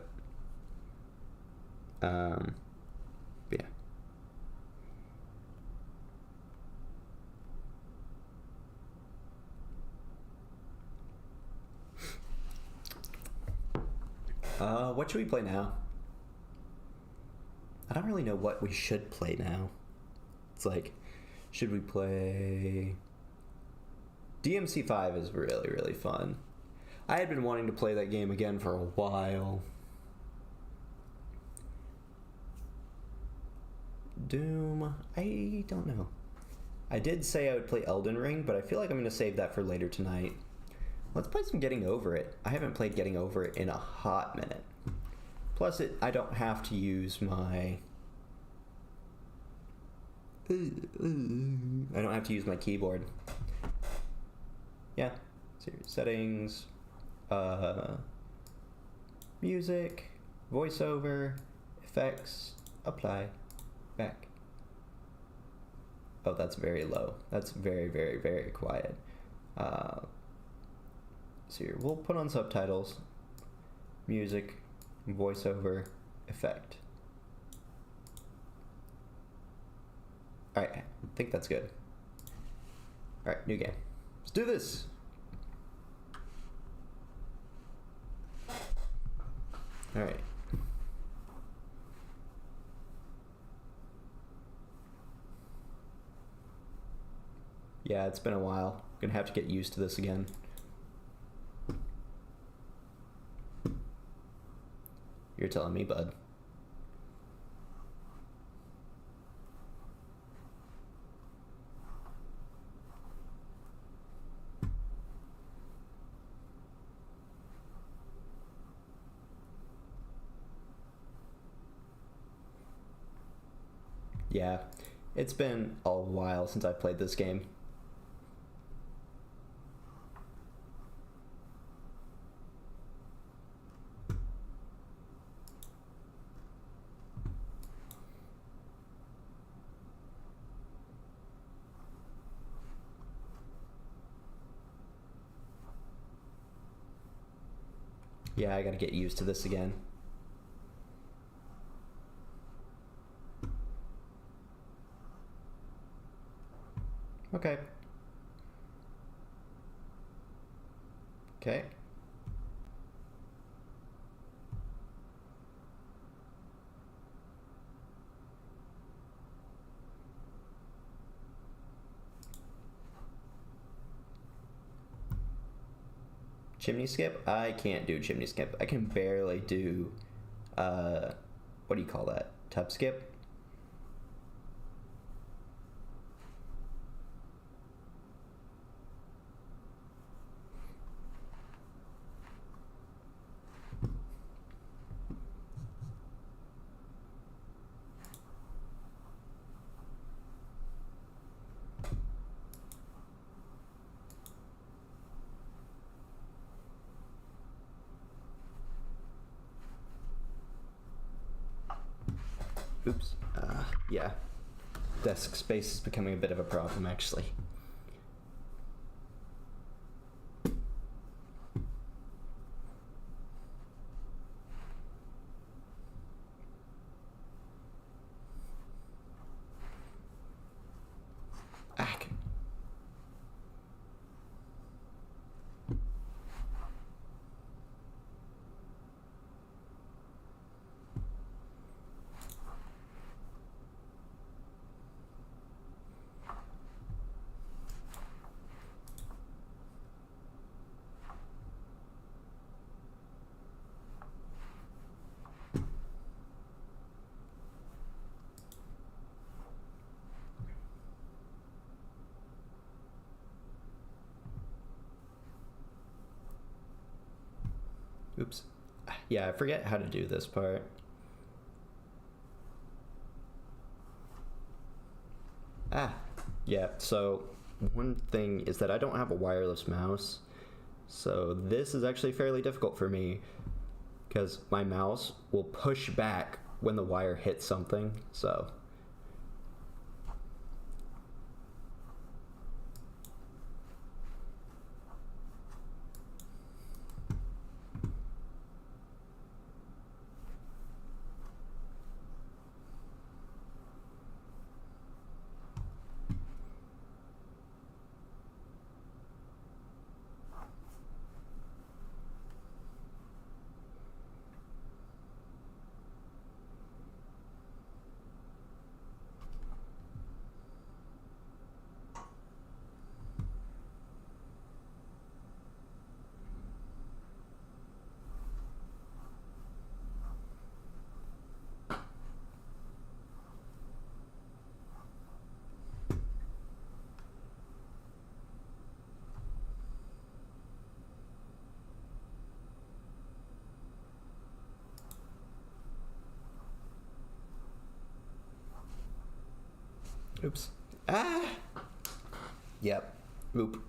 Yeah. What should we play now? I don't really know what we should play now. It's like, should we play... DMC5 is really, really fun. I had been wanting to play that game again for a while. Doom, I don't know. I did say I would play Elden Ring, but I feel like I'm going to save that for later tonight. Let's play some Getting Over It. I haven't played Getting Over It in a hot minute. Plus, I don't have to use my... I don't have to use my keyboard. Yeah. Settings... music, voiceover, effects, apply, back. Oh, that's very low. That's very, very, very quiet. So here, we'll put on subtitles, music, voiceover, effect. Alright, I think that's good. Alright, new game. Let's do this! Alright. Yeah, it's been a while. Gonna have to get used to this again. You're telling me, bud. Yeah, it's been a while since I've played this game. Yeah, I gotta get used to this again. Okay. Okay. Chimney skip? I can't do chimney skip. I can barely do, what do you call that? Tub skip? Oops. Yeah. Desk space is becoming a bit of a problem, actually. Ack. Oops. Yeah, I forget how to do this part. Yeah, so one thing is that I don't have a wireless mouse. So this is actually fairly difficult for me because my mouse will push back when the wire hits something, so... Oops. Yep. Oop.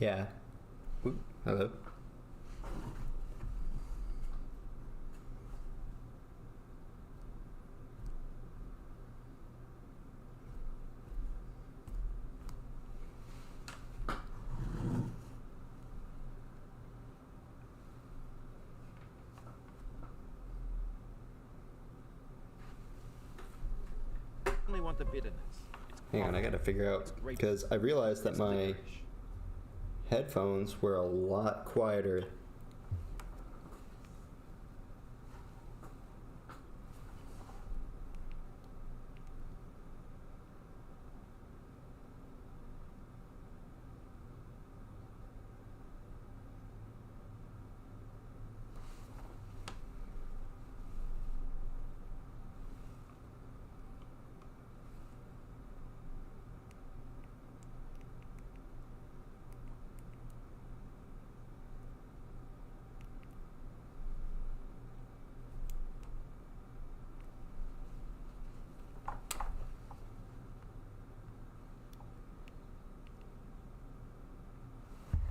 Yeah. Oop, hello. Only want the bitterness. Hang on, I gotta figure out, because I realized that my headphones were a lot quieter.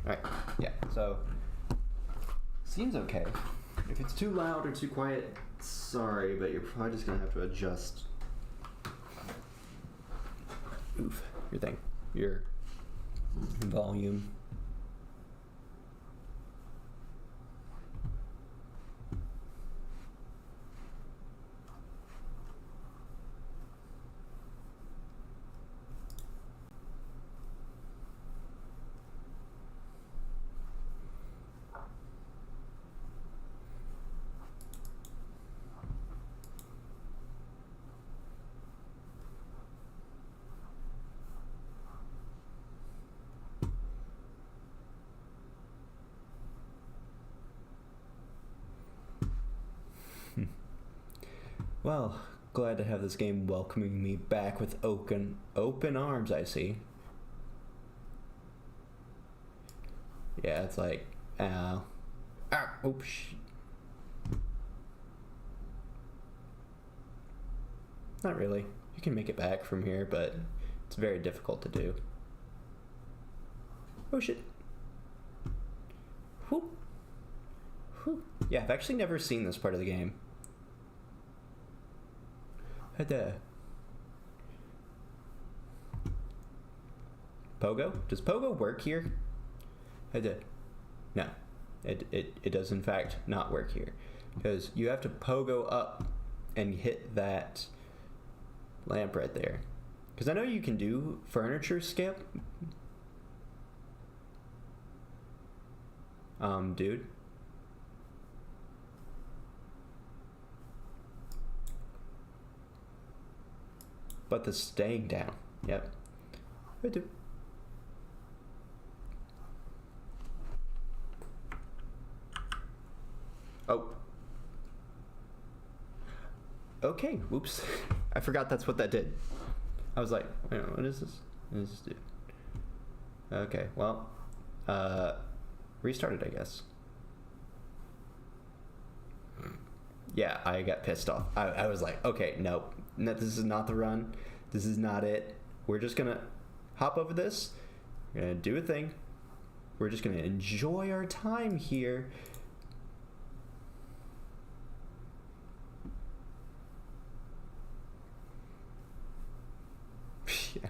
Alright, yeah, so seems okay. If it's too loud or too quiet, sorry, but you're probably just gonna have to adjust your thing, your volume. Well, glad to have this game welcoming me back with open arms, I see. Yeah, it's like, oops. Not really. You can make it back from here, but it's very difficult to do. Oh shit. Whew. Whew. Yeah, I've actually never seen this part of the game. There. Pogo? Does Pogo work here? No. It does in fact not work here. Because you have to Pogo up and hit that lamp right there. Because I know you can do furniture scale. Dude. But the staying down. Yep. I do. Oh. Okay, whoops. I forgot that's what that did. I was like, wait, what is this? What does this do? Okay, well, restart it, I guess. Yeah, I got pissed off. I was like, okay, nope. No, this is not the run. This is not it. We're just gonna hop over this. We're gonna do a thing. We're just gonna enjoy our time here. Yeah.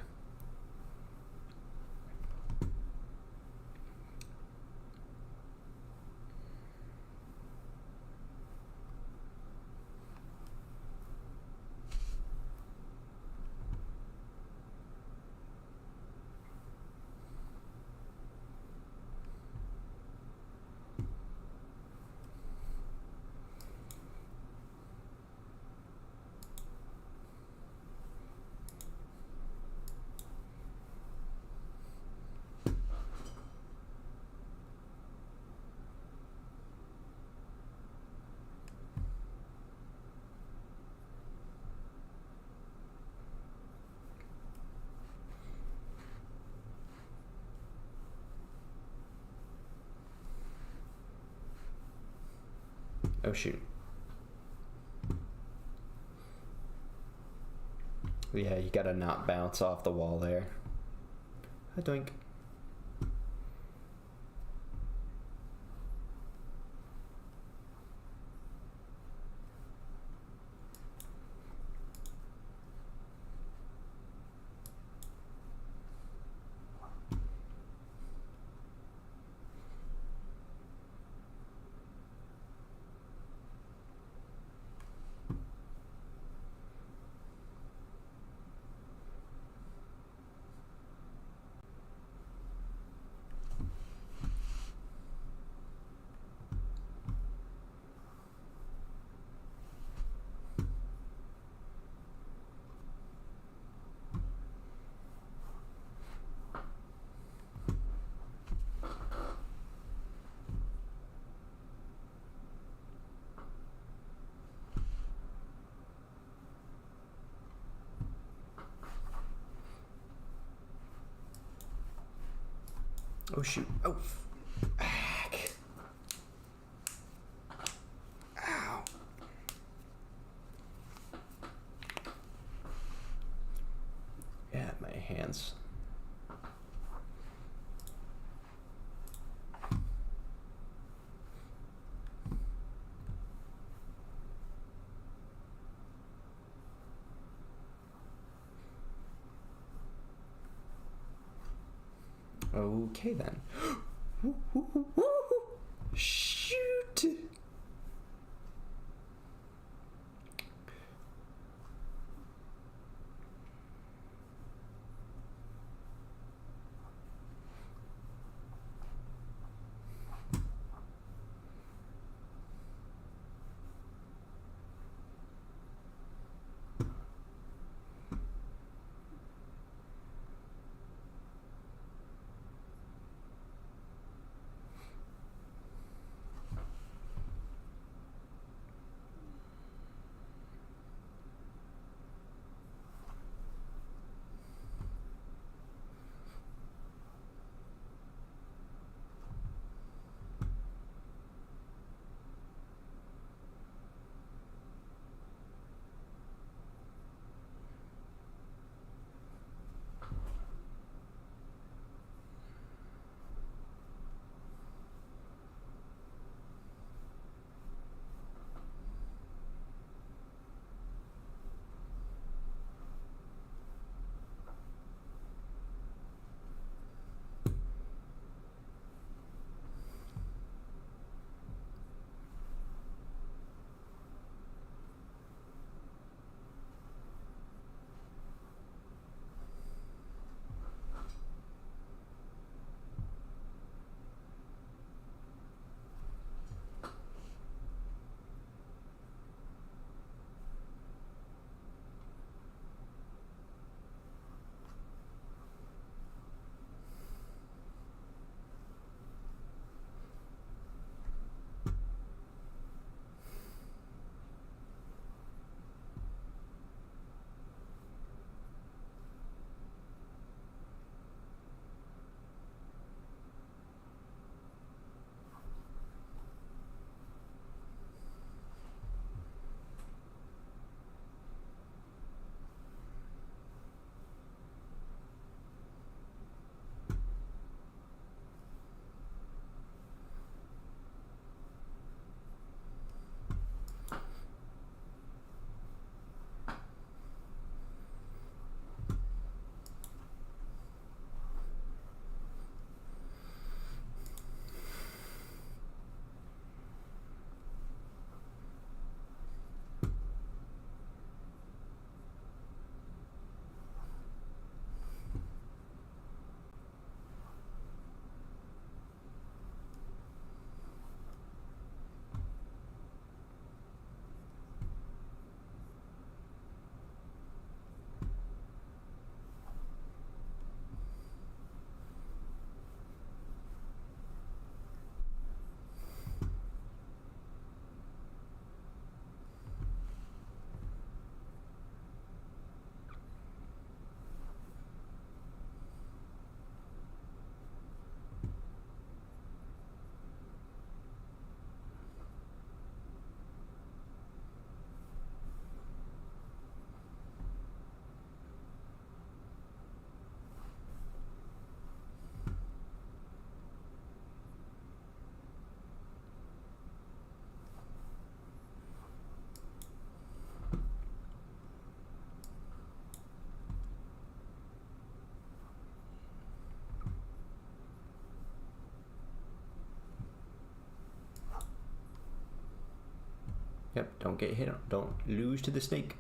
Oh shoot. Yeah, you gotta not bounce off the wall there. Doink. Oh shoot. Oh. Ack. Ow. Yeah, my hands. Okay then. Shoot! Yep, don't get hit. Don't lose to the snake.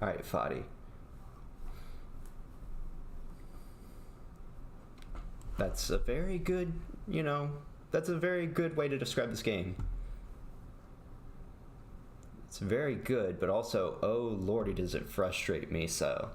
All right, Fadi. That's a very good, that's a very good way to describe this game. It's very good, but also, oh lordy, does it frustrate me so.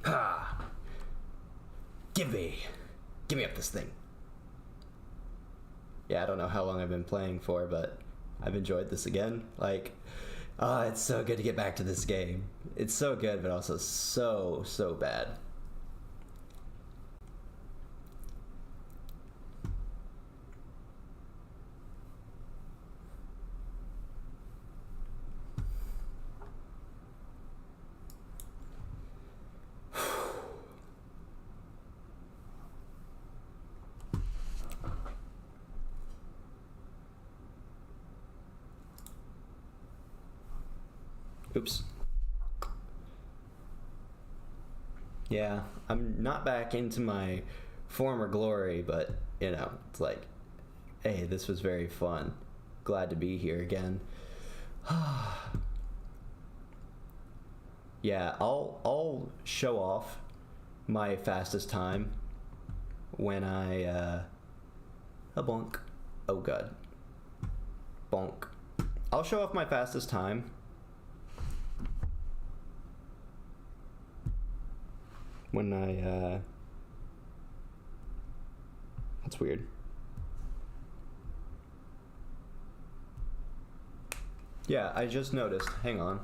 Ha! Give me up this thing. Yeah, I don't know how long I've been playing for, but I've enjoyed this again. Like, it's so good to get back to this game. It's so good, but also so bad. Oops. Yeah, I'm not back into my former glory, but, it's like, hey, this was very fun. Glad to be here again. Yeah, I'll show off my fastest time when I, a bonk. Oh, God. Bonk. I'll show off my fastest time when I, that's weird. Yeah, I just noticed. Hang on.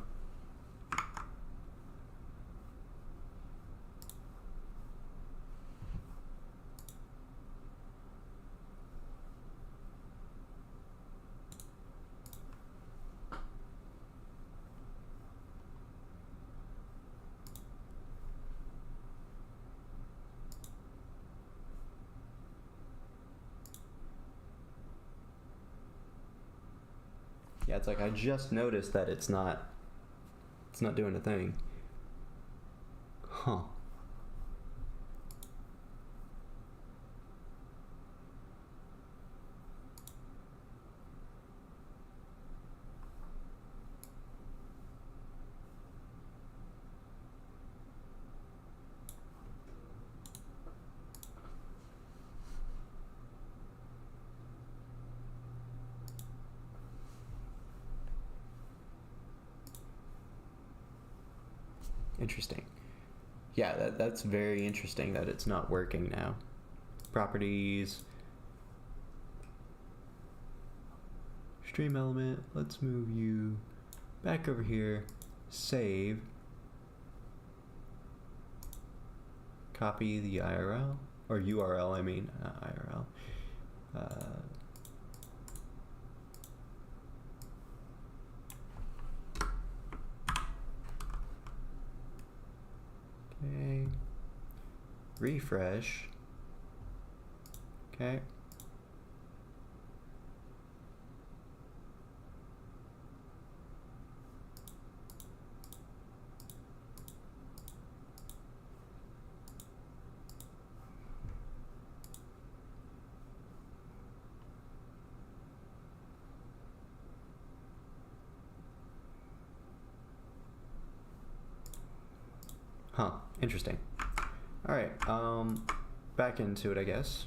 Yeah, it's like I just noticed that it's not doing a thing. Huh. Interesting. Yeah, that's very interesting that it's not working now. Properties. Stream element. Let's move you back over here. Save. Copy the IRL. Or URL, I mean, not IRL. Okay. Refresh. Okay. Huh. Interesting. All right. Back into it, I guess.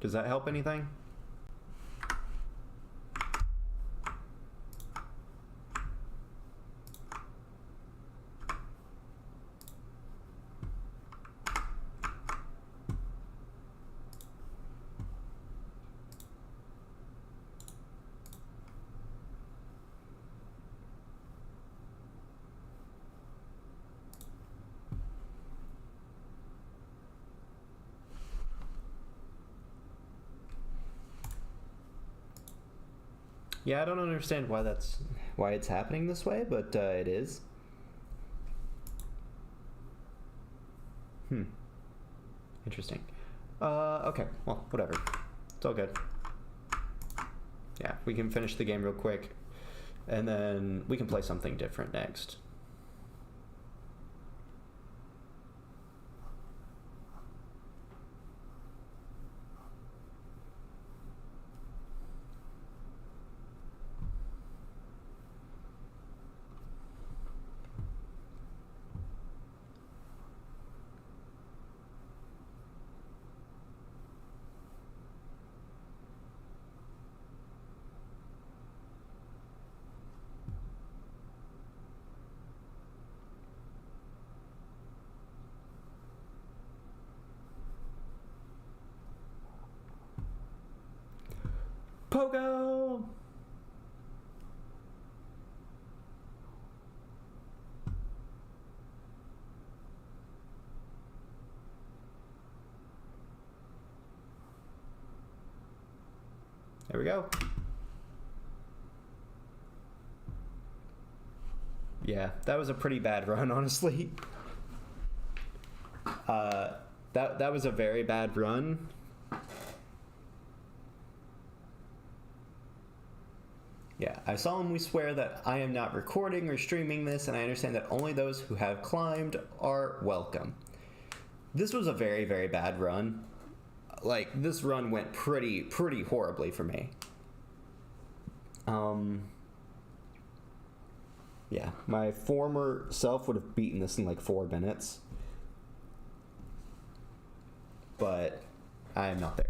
Does that help anything? Yeah, I don't understand why it's happening this way, but it is. Interesting. Okay, well, whatever. It's all good. Yeah, we can finish the game real quick, and then we can play something different next. Pogo! There we go. Yeah, that was a pretty bad run, honestly. That was a very bad run. Yeah, I solemnly swear that I am not recording or streaming this, and I understand that only those who have climbed are welcome. This was a very, very bad run. Like, this run went pretty horribly for me. Yeah, my former self would have beaten this in like 4 minutes. But I am not there.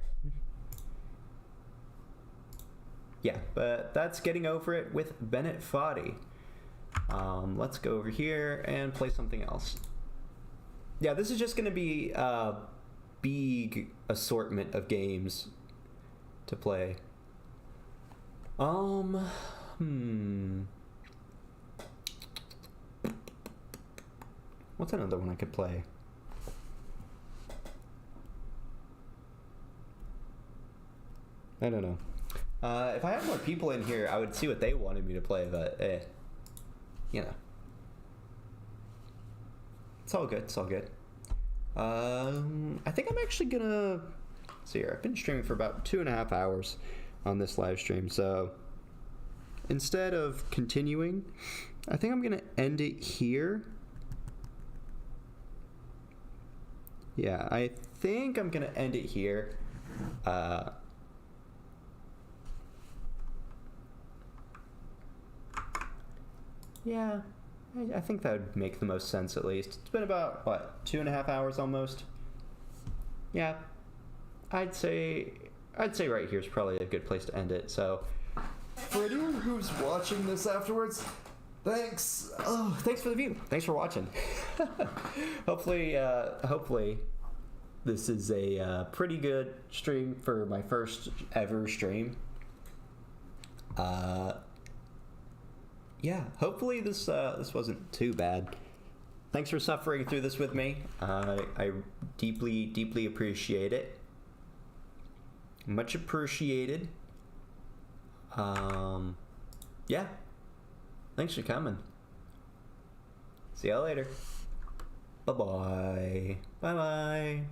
Yeah, but that's getting over it with Bennett Foddy. Let's go over here and play something else. Yeah, this is just going to be a big assortment of games to play. What's another one I could play? I don't know. If I had more people in here, I would see what they wanted me to play, but you know. It's all good, it's all good. I think I'm actually gonna... See here, I've been streaming for about 2.5 hours on this live stream, so instead of continuing, I think I'm gonna end it here. Yeah, I think I'm gonna end it here. Yeah, I think that would make the most sense at least. It's been about, what, 2.5 hours almost? Yeah, I'd say right here is probably a good place to end it. So, for anyone who's watching this afterwards, thanks. Oh, thanks for the view. Thanks for watching. Hopefully this is a pretty good stream for my first ever stream. Yeah, hopefully this wasn't too bad. Thanks for suffering through this with me. I deeply appreciate it. Much appreciated. Yeah. Thanks for coming. See y'all later. Bye-bye. Bye-bye.